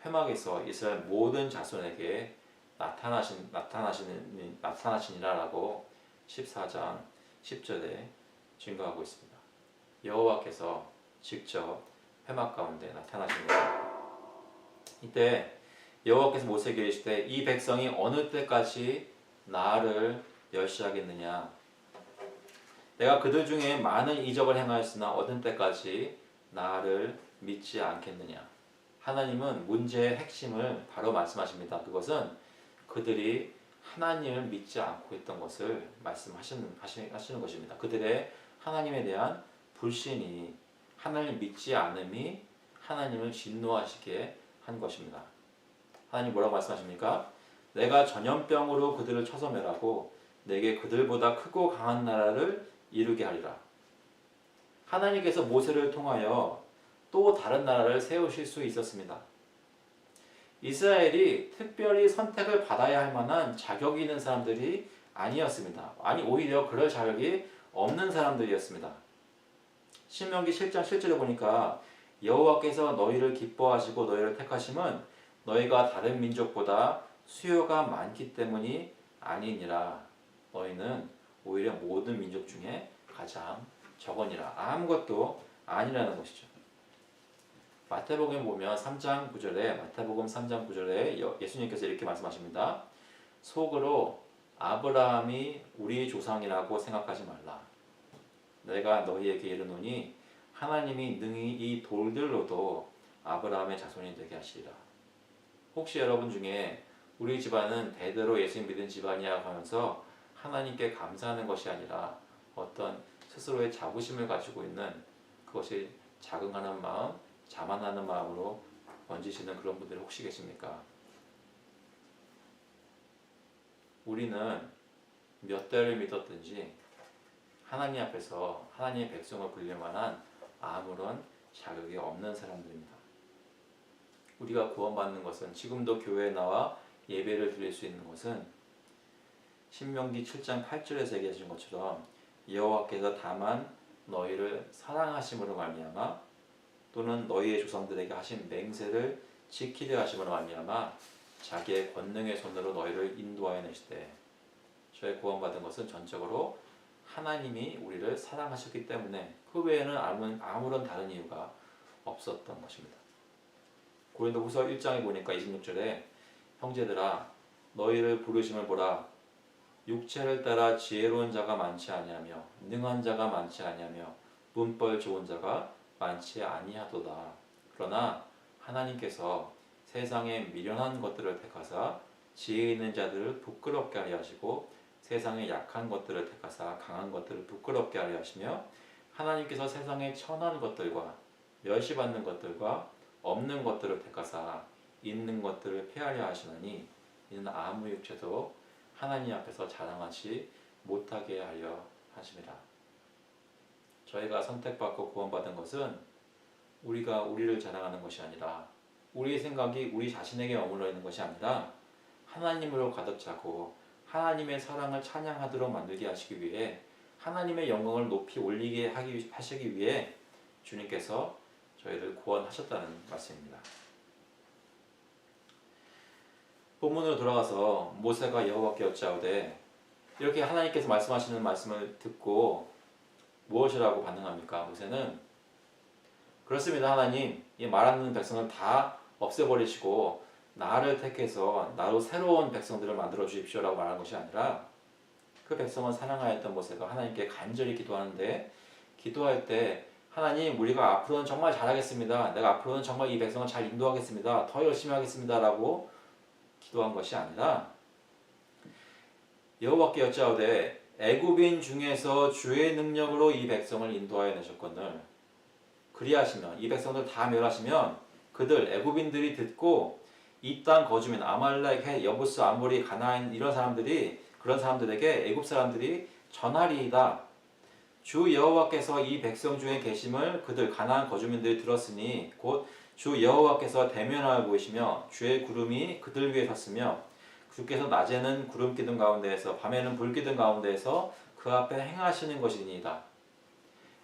회막에서 이스라엘 모든 자손에게 나타나시니라라고 14장 10절에 증거하고 있습니다. 여호와께서 직접 회막 가운데 나타나신 거예요. 이때 여호와께서 모세에게 이르시되 이 백성이 어느 때까지 나를 멸시하겠느냐, 내가 그들 중에 많은 이적을 행하였으나 어느 때까지 나를 믿지 않겠느냐. 하나님은 문제의 핵심을 바로 말씀하십니다. 그것은 그들이 하나님을 믿지 않고 있던 것을 말씀하시는 것입니다. 그들의 하나님에 대한 불신이, 하나님을 믿지 않음이 하나님을 진노하시게 한 것입니다. 하나님 뭐라고 말씀하십니까? 내가 전염병으로 그들을 쳐서 멸하고 내게 그들보다 크고 강한 나라를 이루게 하리라. 하나님께서 모세를 통하여 또 다른 나라를 세우실 수 있었습니다. 이스라엘이 특별히 선택을 받아야 할 만한 자격이 있는 사람들이 아니었습니다. 아니 오히려 그럴 자격이 없는 사람들이었습니다. 신명기 7장 7절에 보니까 여호와께서 너희를 기뻐하시고 너희를 택하심은 너희가 다른 민족보다 수요가 많기 때문이 아니니라. 너희는 오히려 모든 민족 중에 가장 적으니라. 아무것도 아니라는 것이죠. 마태복음 보면 3장 9절에 마태복음 3장 9절에 예수님께서 이렇게 말씀하십니다. 속으로 아브라함이 우리 조상이라고 생각하지 말라. 내가 너희에게 이르노니 하나님이 능히 이 돌들로도 아브라함의 자손이 되게 하시리라. 혹시 여러분 중에 우리 집안은 대대로 예수님 믿은 집안이야 하면서 하나님께 감사하는 것이 아니라 어떤 스스로의 자부심을 가지고 있는, 그것이 자긍하는 마음, 자만하는 마음으로 번지시는 그런 분들이 혹시 계십니까? 우리는 몇 대를 믿었든지 하나님 앞에서 하나님의 백성을 불릴 만한 아무런 자격이 없는 사람들입니다. 우리가 구원받는 것은, 지금도 교회에 나와 예배를 드릴 수 있는 것은 신명기 7장 8절에서 얘기하신 것처럼 여호와께서 다만 너희를 사랑하심으로 말미암아 또는 너희의 조상들에게 하신 맹세를 지키려 하심으로 말미암아 자기의 권능의 손으로 너희를 인도하여 내시되, 저의 구원받은 것은 전적으로 하나님이 우리를 사랑하셨기 때문에 그 외에는 아무런 다른 이유가 없었던 것입니다. 고린도후서 1장에 보니까 26절에 형제들아 너희를 부르심을 보라. 육체를 따라 지혜로운 자가 많지 아니하며 능한 자가 많지 아니하며 문벌 좋은 자가 많지 아니하도다. 그러나 하나님께서 세상의 미련한 것들을 택하사 지혜 있는 자들을 부끄럽게 하려 하시고 세상의 약한 것들을 택하사 강한 것들을 부끄럽게 하려 하시며 하나님께서 세상의 천한 것들과 멸시받는 것들과 없는 것들을 택하사 있는 것들을 폐하려 하시나니 이는 아무 육체도 하나님 앞에서 자랑하지 못하게 하려 하심이라. 저희가 선택받고 구원받은 것은 우리가 우리를 자랑하는 것이 아니라, 우리의 생각이 우리 자신에게 머물러 있는 것이 아니라 하나님으로 가득 차고 하나님의 사랑을 찬양하도록 만들게 하시기 위해, 하나님의 영광을 높이 올리게 하시기 위해 주님께서 저희를 구원하셨다는 말씀입니다. 본문으로 돌아가서 모세가 여호와께 여짜오되, 이렇게 하나님께서 말씀하시는 말씀을 듣고 무엇이라고 반응합니까? 모세는 그렇습니다. 하나님, 이 말하는 백성을 다 없애버리시고 나를 택해서 나로 새로운 백성들을 만들어 주십시오라고 말한 것이 아니라, 그 백성을 사랑하였던 모세가 하나님께 간절히 기도하는데, 기도할 때 하나님, 우리가 앞으로는 정말 잘하겠습니다. 내가 앞으로는 정말 이 백성을 잘 인도하겠습니다. 더 열심히 하겠습니다. 라고 기도한 것이 아니라, 여호와께 여짜오되 애굽인 중에서 주의 능력으로 이 백성을 인도하여 내셨거늘 그리하시면, 이 백성들 다 멸하시면 그들 애굽인들이 듣고 이 땅 거주민 아말렉, 헷, 여부스, 아모리, 가나안 이런 사람들이, 그런 사람들에게 애굽 사람들이 전하리이다. 주 여호와께서 이 백성 중에 계심을 그들 가나안 거주민들이 들었으니 곧 주 여호와께서 대면하여 보이시며 주의 구름이 그들 위에 섰으며 주께서 낮에는 구름 기둥 가운데에서 밤에는 불 기둥 가운데에서 그 앞에 행하시는 것이니이다.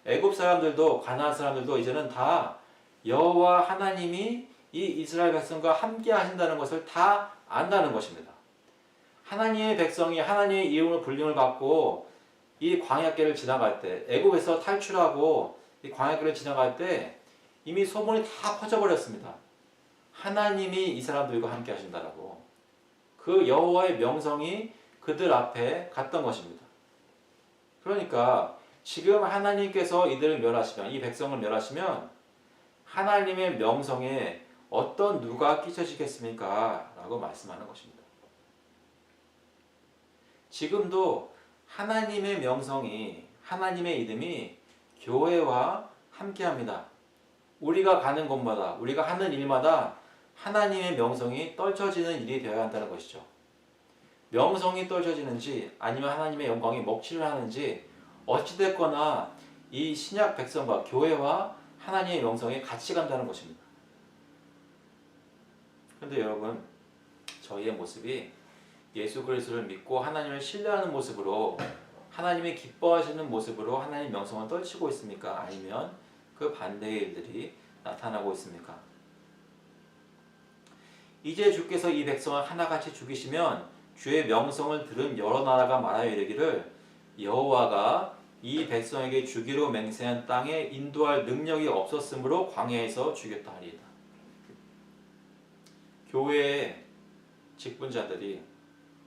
애굽 사람들도 가나안 사람들도 이제는 다 여호와 하나님이 이 이스라엘 백성과 함께 하신다는 것을 다 안다는 것입니다. 하나님의 백성이 하나님의 이름으로 불림을 받고 이 광야길을 지나갈 때, 애굽에서 탈출하고 이 광야길을 지나갈 때 이미 소문이 다 퍼져버렸습니다. 하나님이 이 사람들과 함께 하신다라고. 그 여호와의 명성이 그들 앞에 갔던 것입니다. 그러니까 지금 하나님께서 이들을 멸하시면, 이 백성을 멸하시면 하나님의 명성에 어떤 누가 끼쳐지겠습니까? 라고 말씀하는 것입니다. 지금도 하나님의 명성이, 하나님의 이름이 교회와 함께합니다. 우리가 가는 곳마다, 우리가 하는 일마다 하나님의 명성이 떨쳐지는 일이 되어야 한다는 것이죠. 명성이 떨쳐지는지 아니면 하나님의 영광이 먹칠을 하는지 어찌됐거나 이 신약 백성과 교회와 하나님의 명성이 같이 간다는 것입니다. 그런데 여러분, 저희의 모습이 예수 그리스도를 믿고 하나님을 신뢰하는 모습으로, 하나님이 기뻐하시는 모습으로 하나님의 명성을 떨치고 있습니까? 아니면 그 반대의 일들이 나타나고 있습니까? 이제 주께서 이 백성을 하나같이 죽이시면 주의 명성을 들은 여러 나라가 말하여 이르기를 여호와가 이 백성에게 주기로 맹세한 땅에 인도할 능력이 없었으므로 광야에서 죽였다 하리이다. 교회의 직분자들이,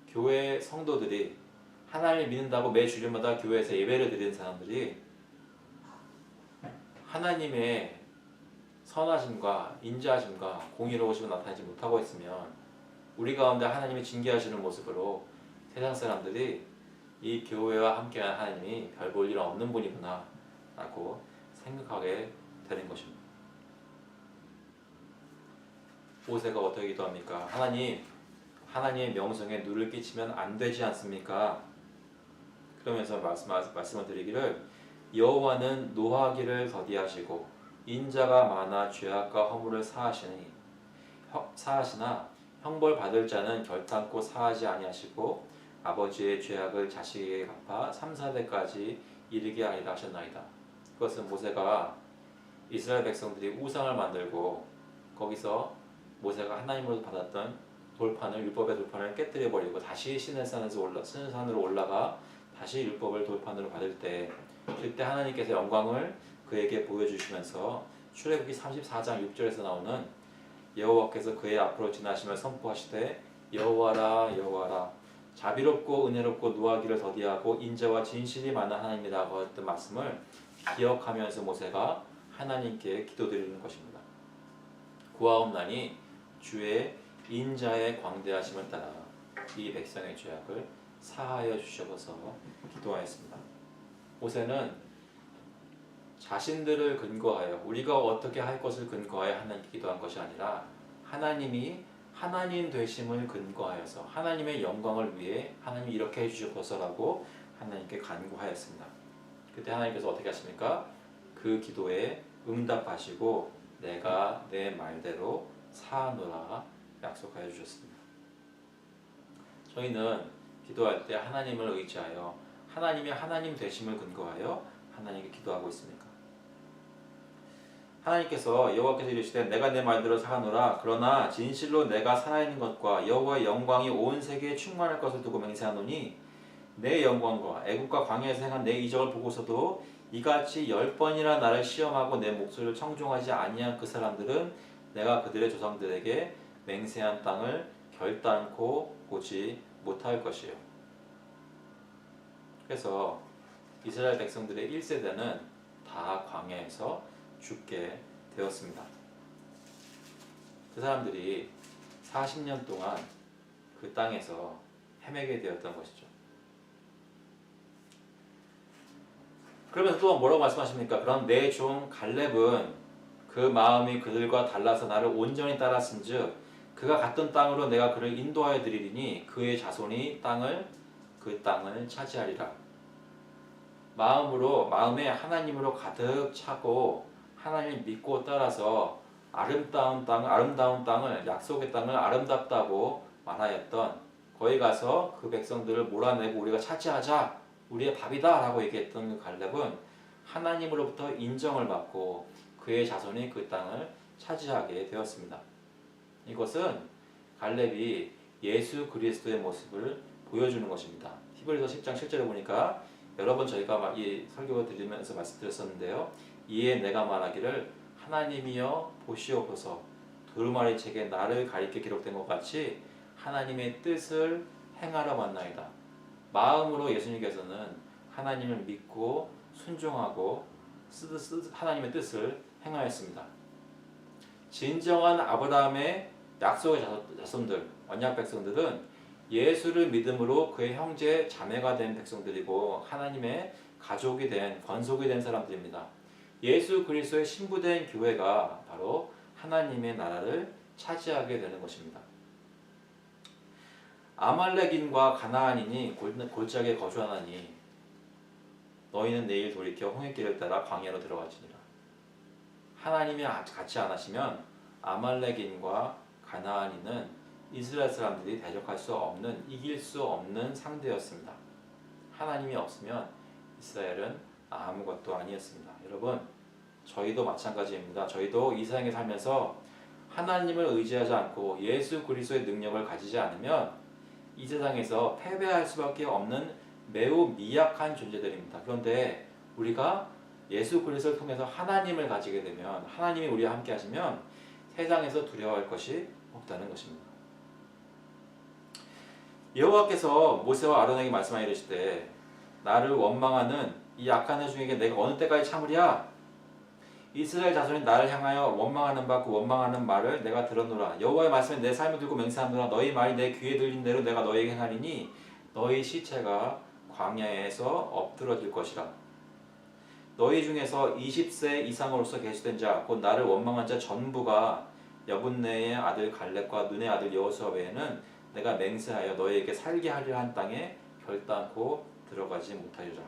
교회 성도들이, 하나님을 믿는다고 매 주일마다 교회에서 예배를 드리는 사람들이 하나님의 선하심과 인자하심과 공의로우심을 나타내지 못하고 있으면 우리 가운데 하나님이 징계하시는 모습으로 세상 사람들이 이 교회와 함께한 하나님이 별 볼 일 없는 분이구나 라고 생각하게 되는 것입니다. 모세가 어떻게 기도합니까? 하나님, 하나님의 명성에 누를 끼치면 안 되지 않습니까? 그러면서 말씀을 드리기를 여호와는 노하기를 더디하시고 인자가 많아 죄악과 허물을 사하시나 형벌 받을 자는 결단코 사하지 아니하시고 아버지의 죄악을 자식에게 갚아 3, 4대까지 이르게 하리라 하셨나이다. 그것은 모세가 이스라엘 백성들이 우상을 만들고 거기서 모세가 하나님으로부터 받았던 돌판을, 율법의 돌판을 깨뜨려 버리고 다시 신의 산으로 올라가 다시 율법을 돌판으로 받을 때, 그때 하나님께서 영광을 그에게 보여주시면서 출애굽기 34장 6절에서 나오는 여호와께서 그의 앞으로 지나시며 선포하시되 여호와라 여호와라 자비롭고 은혜롭고 노하기를 더디하고 인자와 진실이 많은 하나님이라고 했던 말씀을 기억하면서 모세가 하나님께 기도드리는 것입니다. 구하옵나니 주의 인자의 광대하심을 따라 이 백성의 죄악을 사하여 주시옵소서 기도하였습니다. 모세는 자신들을 근거하여, 우리가 어떻게 할 것을 근거하여 하나님께 기도한 것이 아니라 하나님이 하나님 되심을 근거하여서 하나님의 영광을 위해 하나님이 이렇게 해주시옵소서라고 하나님께 간구하였습니다. 그때 하나님께서 어떻게 하십니까? 그 기도에 응답하시고 내가 내 말대로 사하노라 약속하여 주셨습니다. 저희는 기도할 때 하나님을 의지하여 하나님이 하나님 되심을 근거하여 하나님께 기도하고 있습니까? 하나님께서 여호와께서 이르시되 내가 내 말대로 사하노라 그러나 진실로 내가 살아있는 것과 여호와의 영광이 온 세계에 충만할 것을 두고 맹세하노니 내 영광과 애국과 광야에서 행한 내 이적을 보고서도 이같이 10번이나 나를 시험하고 내 목소리를 청종하지 아니한 그 사람들은 내가 그들의 조상들에게 맹세한 땅을 결단코 보지 못할 것이요. 그래서 이스라엘 백성들의 1세대는 다 광야에서 죽게 되었습니다. 그 사람들이 40년 동안 그 땅에서 헤매게 되었던 것이죠. 그러면서 또 뭐라고 말씀하십니까? 그럼 내 종 갈렙은 그 마음이 그들과 달라서 나를 온전히 따랐은즉 그가 갔던 땅으로 내가 그를 인도하여 드리리니 그의 자손이 그 땅을 차지하리라. 마음에 하나님으로 가득 차고 하나님 믿고 따라서 아름다운 땅을, 약속의 땅을 아름답다고 말하였던, 거기 가서 그 백성들을 몰아내고 우리가 차지하자, 우리의 밥이다 라고 얘기했던 그 갈렙은 하나님으로부터 인정을 받고 그의 자손이 그 땅을 차지하게 되었습니다. 이것은 갈렙이 예수 그리스도의 모습을 보여주는 것입니다. 히브리서 10장 7절에 보니까 여러 번 저희가 이 설교 드리면서 말씀드렸었는데요. 이에 내가 말하기를 하나님이여 보시옵소서 두루마리 책에 나를 가리켜 기록된 것 같이 하나님의 뜻을 행하러 왔나이다. 마음으로 예수님께서는 하나님을 믿고 순종하고 하나님의 뜻을 행하였습니다. 진정한 아브라함의 약속의 자손들, 언약 백성들은 예수를 믿음으로 그의 형제 자매가 된 백성들이고 하나님의 가족이 된 권속이 된 사람들입니다. 예수 그리스도의 신부된 교회가 바로 하나님의 나라를 차지하게 되는 것입니다. 아말렉인과 가나안인이 골짜기에 거주하나니 너희는 내일 돌이켜 홍해길을 따라 광야로 들어가지니라. 하나님이 같이 안 하시면 아말렉인과 가나안인은 이스라엘 사람들이 대적할 수 없는, 이길 수 없는 상대였습니다. 하나님이 없으면 이스라엘은 아무것도 아니었습니다. 여러분, 저희도 마찬가지입니다. 저희도 이 세상에 살면서 하나님을 의지하지 않고 예수 그리스도의 능력을 가지지 않으면 이 세상에서 패배할 수밖에 없는 매우 미약한 존재들입니다. 그런데 우리가 예수 그리스도를 통해서 하나님을 가지게 되면, 하나님이 우리와 함께 하시면 세상에서 두려워할 것이 없다는 것입니다. 여호와께서 모세와 아론에게 말씀하여 이르시되 나를 원망하는 이 악한 자 중에게 내가 어느 때까지 참으랴? 이스라엘 자손이 나를 향하여 원망하는 바 그 원망하는 말을 내가 들었노라. 여호와의 말씀에 내 삶을 들고 맹세하노라. 너희 말이 내 귀에 들린 대로 내가 너희에게 행하리니 너희 시체가 광야에서 엎드러질 것이라. 너희 중에서 20세 이상으로서 계시된 자 곧 나를 원망한 자 전부가 여분네의 아들 갈렙과 눈의 아들 여호수아 외에는 내가 맹세하여 너희에게 살게 하리라 한 땅에 결단코 들어가지 못하리라.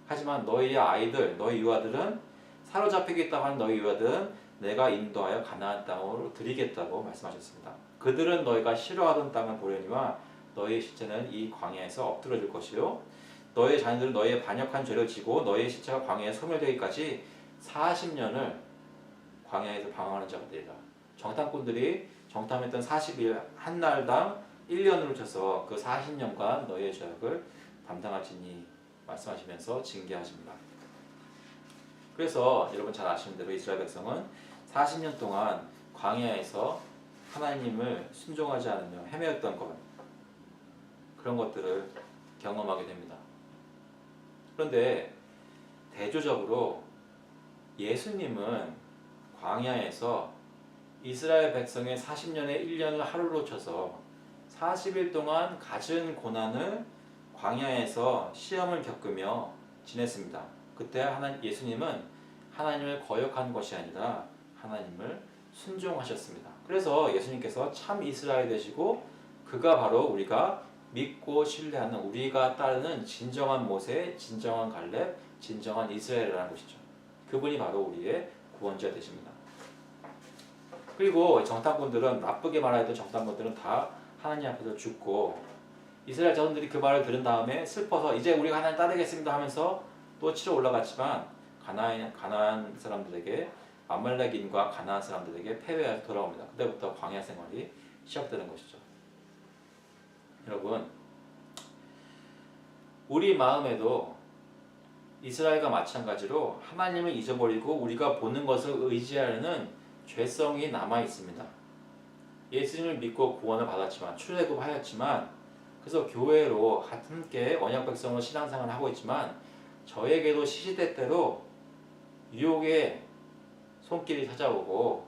하지만 너희의 아이들, 너희 유아들은 사로잡히겠다고 하는 너희 유아들은 내가 인도하여 가나안 땅으로 드리겠다고 말씀하셨습니다. 그들은 너희가 싫어하던 땅을 보려니와 너희의 시체는 이 광야에서 엎드러질 것이요 너희 자녀들은 너희의 반역한 죄를 지고 너희의 시체가 광야에 소멸되기까지 40년을 광야에서 방황하는 자가 되리라. 정탐꾼들이 정탐했던 40일 한 날당 1년으로 쳐서 그 40년간 너희의 죄악을 담당할지니 말씀하시면서 징계하십니다. 그래서 여러분 잘 아시는 대로 이스라엘 백성은 40년 동안 광야에서 하나님을 순종하지 않으며 헤매었던 것, 그런 것들을 경험하게 됩니다. 그런데 대조적으로 예수님은 광야에서 이스라엘 백성의 40년의 1년을 하루로 쳐서 40일 동안 갖은 고난을 광야에서 시험을 겪으며 지냈습니다. 그때 예수님은 하나님을 거역한 것이 아니라 하나님을 순종하셨습니다. 그래서 예수님께서 참 이스라엘 되시고 그가 바로 우리가 믿고 신뢰하는, 우리가 따르는 진정한 모세, 진정한 갈렙, 진정한 이스라엘이라는 것이죠. 그분이 바로 우리의 구원자 되십니다. 그리고 정탐꾼들은, 나쁘게 말하였던 정탐꾼들은 다 하나님 앞에서 죽고 이스라엘 자손들이 그 말을 들은 다음에 슬퍼서 이제 우리가 하나님 따르겠습니다 하면서 또 치러 올라갔지만 가나안 사람들에게, 아말렉인과 가나안 사람들에게 패배해서 돌아옵니다. 그때부터 광야 생활이 시작되는 것이죠. 여러분, 우리 마음에도 이스라엘과 마찬가지로 하나님을 잊어버리고 우리가 보는 것을 의지하려는 죄성이 남아 있습니다. 예수님을 믿고 구원을 받았지만, 출애굽하였지만, 그래서 교회로 함께 언약 백성으로 신앙생활을 하고 있지만 저에게도 시시때때로 유혹의 손길이 찾아오고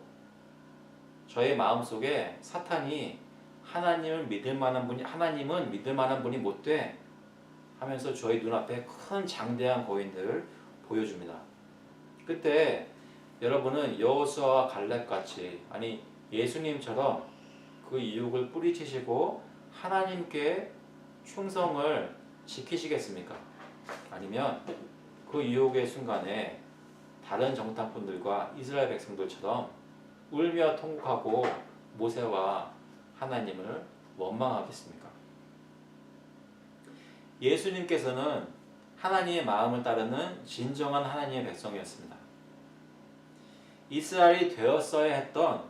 저의 마음속에 사탄이 하나님은 믿을 만한 분이 못 돼 하면서 저희 눈앞에 큰 장대한 거인들을 보여줍니다. 그때 여러분은 여호수아와 갈렙같이, 아니 예수님처럼 그 유혹을 뿌리치시고 하나님께 충성을 지키시겠습니까? 아니면 그 유혹의 순간에 다른 정탐꾼들과 이스라엘 백성들처럼 울며 통곡하고 모세와 하나님을 원망하겠습니까? 예수님께서는 하나님의 마음을 따르는 진정한 하나님의 백성이었습니다. 이스라엘이 되었어야 했던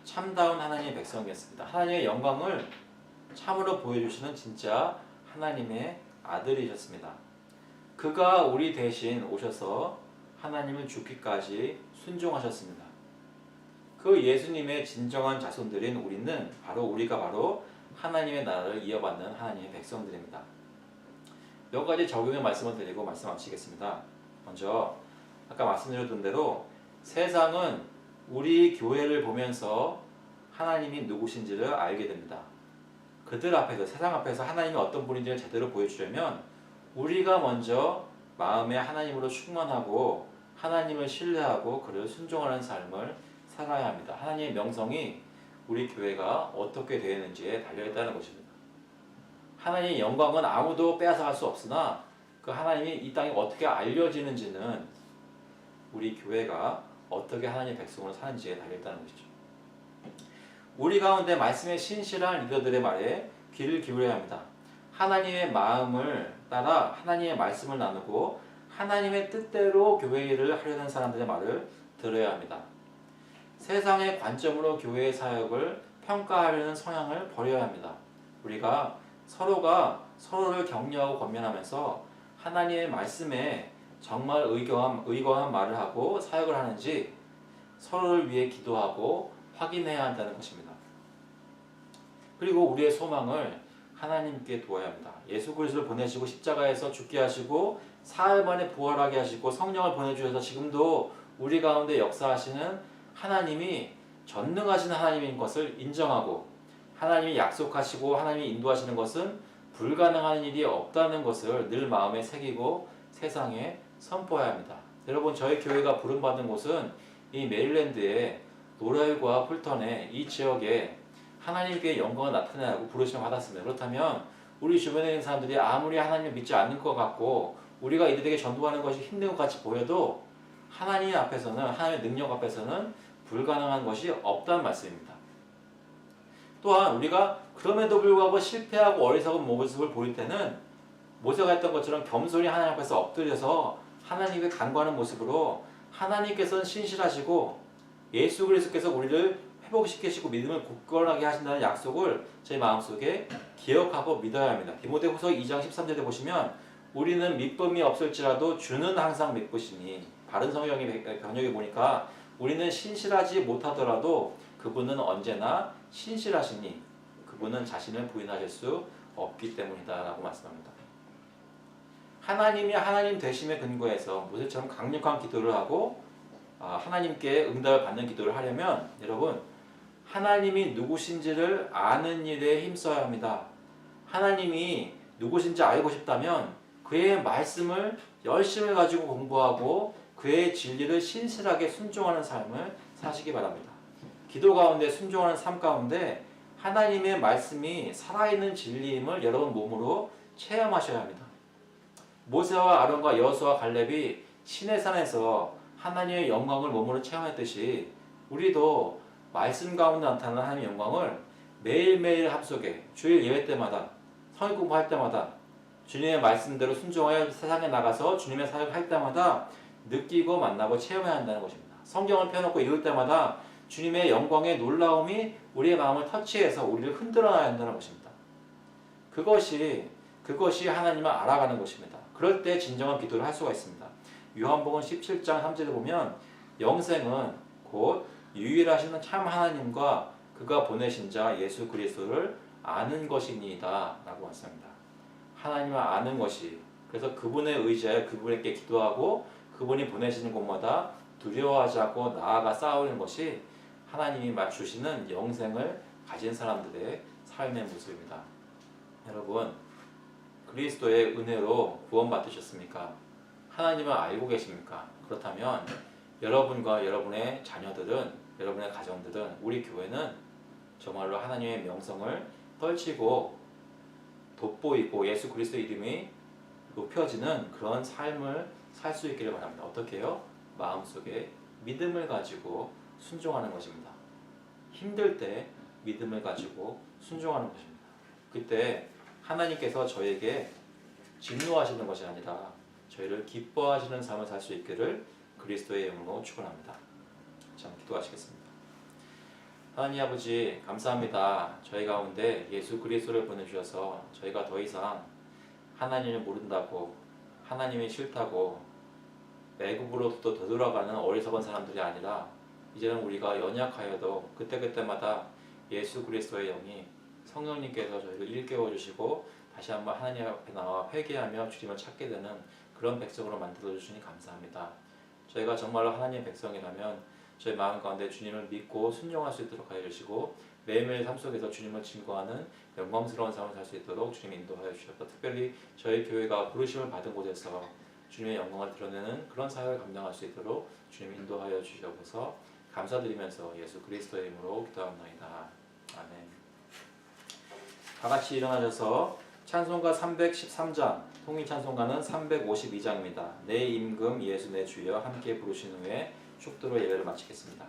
참다운 하나님의 백성이었습니다. 하나님의 영광을 참으로 보여주시는 진짜 하나님의 아들이셨습니다. 그가 우리 대신 오셔서 하나님을 죽기까지 순종하셨습니다. 그 예수님의 진정한 자손들인 우리가 바로 하나님의 나라를 이어받는 하나님의 백성들입니다. 몇 가지 적용의 말씀을 드리고 말씀 마치겠습니다. 먼저 아까 말씀드렸던 대로 세상은 우리 교회를 보면서 하나님이 누구신지를 알게 됩니다. 그들 앞에서, 세상 앞에서 하나님이 어떤 분인지를 제대로 보여주려면 우리가 먼저 마음에 하나님으로 충만하고 하나님을 신뢰하고 그를 순종하는 삶을 살아야 합니다. 하나님의 명성이 우리 교회가 어떻게 되었는지에 달려있다는 것입니다. 하나님의 영광은 아무도 빼앗아갈 수 없으나 그 하나님이 이 땅에 어떻게 알려지는지는 우리 교회가 어떻게 하나님의 백성으로 사는지에 달려있다는 것이죠. 우리 가운데 말씀에 신실한 리더들의 말에 귀를 기울여야 합니다. 하나님의 마음을 따라 하나님의 말씀을 나누고 하나님의 뜻대로 교회 일을 하려는 사람들의 말을 들어야 합니다. 세상의 관점으로 교회의 사역을 평가하려는 성향을 버려야 합니다. 우리가 서로가 서로를 격려하고 권면하면서 하나님의 말씀에 정말 의거한 말을 하고 사역을 하는지 서로를 위해 기도하고 확인해야 한다는 것입니다. 그리고 우리의 소망을 하나님께 두어야 합니다. 예수 그리스도를 보내시고 십자가에서 죽게 하시고 사흘 만에 부활하게 하시고 성령을 보내주셔서 지금도 우리 가운데 역사하시는 하나님이 전능하신 하나님인 것을 인정하고 하나님이 약속하시고 하나님이 인도하시는 것은 불가능한 일이 없다는 것을 늘 마음에 새기고 세상에 선포해야 합니다. 여러분, 저희 교회가 부름받은 곳은 이 메릴랜드의 노랄과 풀턴의 이 지역에 하나님께 영광을 나타내라고 부르심을 받았습니다. 그렇다면 우리 주변에 있는 사람들이 아무리 하나님을 믿지 않는 것 같고 우리가 이들에게 전도하는 것이 힘든 것 같이 보여도 하나님 앞에서는, 하나님의 능력 앞에서는 불가능한 것이 없다는 말씀입니다. 또한 우리가 그럼에도 불구하고 실패하고 어리석은 모습을 보일 때는 모세가 했던 것처럼 겸손히 하나님 앞에서 엎드려서 하나님께 간구하는 모습으로 하나님께서는 신실하시고 예수 그리스도께서 우리를 회복시키시고 믿음을 굳건하게 하신다는 약속을 저희 마음속에 기억하고 믿어야 합니다. 디모데후서 2장 13절에 보시면 우리는 믿음이 없을지라도 주는 항상 믿으시니, 바른 성경의 번역에 보니까 우리는 신실하지 못하더라도 그분은 언제나 신실하시니 그분은 자신을 부인하실 수 없기 때문이다 라고 말씀합니다. 하나님이 하나님 되심에 근거해서 모세처럼 강력한 기도를 하고 하나님께 응답을 받는 기도를 하려면 여러분, 하나님이 누구신지를 아는 일에 힘써야 합니다. 하나님이 누구신지 알고 싶다면 그의 말씀을 열심히 가지고 공부하고 그의 진리를 신실하게 순종하는 삶을 사시기 바랍니다. 기도 가운데 순종하는 삶 가운데 하나님의 말씀이 살아있는 진리임을 여러분 몸으로 체험하셔야 합니다. 모세와 아론과 여호수아 갈렙이 시내산에서 하나님의 영광을 몸으로 체험했듯이 우리도 말씀 가운데 나타나는 하나님의 영광을 매일매일 합속에 주일 예배 때마다 성경 공부할 때마다 주님의 말씀대로 순종하여 세상에 나가서 주님의 사역을 할 때마다 느끼고 만나고 체험해야 한다는 것입니다. 성경을 펴놓고 읽을 때마다 주님의 영광의 놀라움이 우리의 마음을 터치해서 우리를 흔들어야 한다는 것입니다. 그것이 하나님을 알아가는 것입니다. 그럴 때 진정한 기도를 할 수가 있습니다. 요한복음 17장 3절에 보면 영생은 곧 유일하신 참 하나님과 그가 보내신 자 예수 그리스도를 아는 것이니이다 라고 말씀합니다. 하나님을 아는 것이, 그래서 그분에 의지하여 그분에게 기도하고 그분이 보내시는 곳마다 두려워하지 않고 나아가 싸우는 것이 하나님이 주시는 영생을 가진 사람들의 삶의 모습입니다. 여러분, 그리스도의 은혜로 구원받으셨습니까? 하나님을 알고 계십니까? 그렇다면 여러분과 여러분의 자녀들은, 여러분의 가정들은, 우리 교회는 정말로 하나님의 명성을 떨치고 돋보이고 예수 그리스도의 이름이 높여지는 그런 삶을 살 수 있기를 바랍니다. 어떻게 해요? 마음속에 믿음을 가지고 순종하는 것입니다. 힘들 때 믿음을 가지고 순종하는 것입니다. 그때 하나님께서 저에게 진노하시는 것이 아니라 저희를 기뻐하시는 삶을 살 수 있기를 그리스도의 이름으로 축원합니다. 참 기도하시겠습니다. 하나님 아버지 감사합니다. 저희 가운데 예수 그리스도를 보내주셔서 저희가 더 이상 하나님을 모른다고 하나님이 싫다고 애굽으로부터 되돌아가는 어리석은 사람들이 아니라 이제는 우리가 연약하여도 그때그때마다 예수 그리스도의 영이 성령님께서 저희를 일깨워 주시고 다시 한번 하나님 앞에 나와 회개하며 주님을 찾게 되는 그런 백성으로 만들어 주시니 감사합니다. 저희가 정말로 하나님의 백성이라면 저희 마음 가운데 주님을 믿고 순종할 수 있도록 하여 주시고 매일매일 삶 속에서 주님을 증거하는 영광스러운 삶을 살 수 있도록 주님 인도하여 주셨다. 특별히 저희 교회가 부르심을 받은 곳에서 주님의 영광을 드러내는 그런 사역을 감당할 수 있도록 주님 인도하여 주시옵소서. 감사드리면서 예수 그리스도의 이름으로 기도합니다. 아멘. 다 같이 일어나셔서 찬송가 313장, 통일 찬송가는 352장입니다. 내 임금 예수 내 주여 함께 부르신 후에 축도로 예배를 마치겠습니다.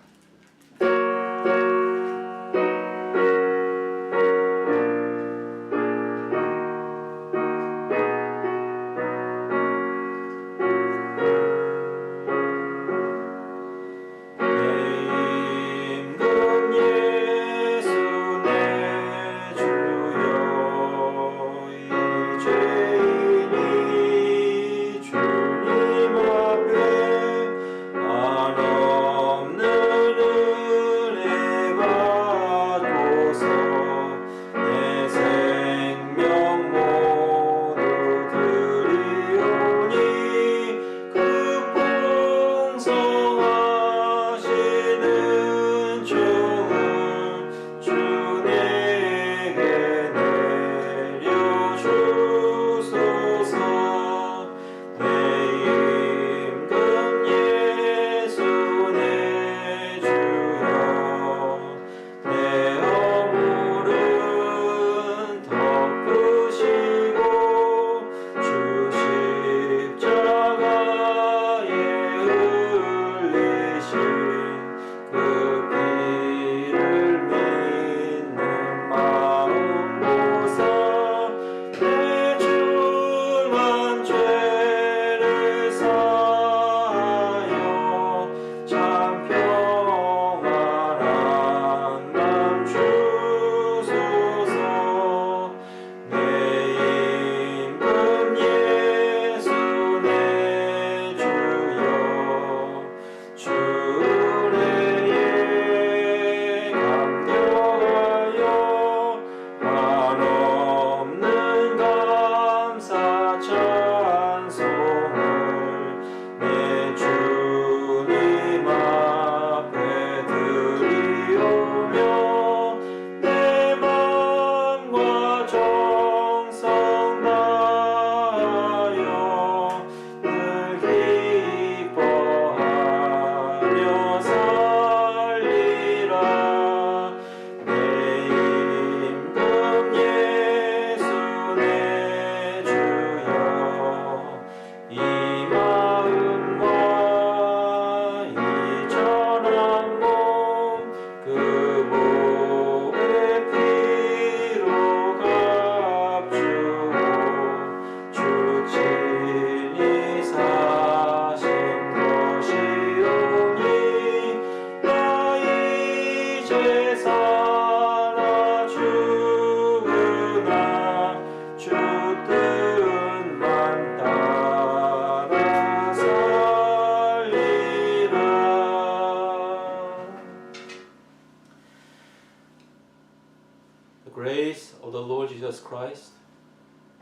The grace of the Lord Jesus Christ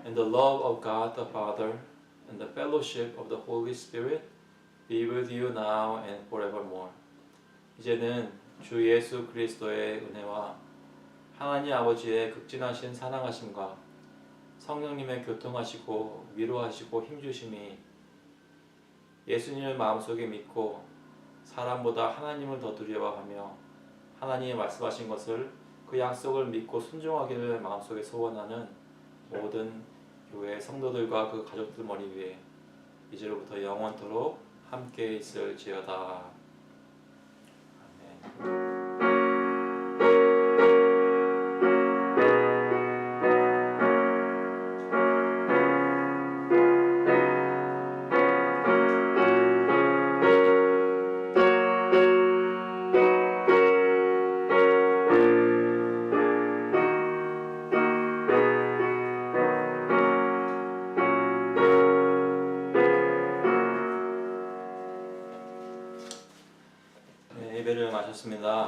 and the love of God the Father and the fellowship of the Holy Spirit be with you now and forevermore. 이제는 주 예수 그리스도의 은혜와 하나님 아버지의 극진하신 사랑하심과 성령님의 교통하시고 위로하시고 힘주심이 예수님을 마음속에 믿고 사람보다 하나님을 더 두려워하며 하나님이 말씀하신 것을 그 약속을 믿고 순종하기를 마음속에 소원하는 모든 교회 성도들과 그 가족들 머리 위에 이제로부터 영원토록 함께 있을지어다. 아멘. 예배를 마쳤습니다.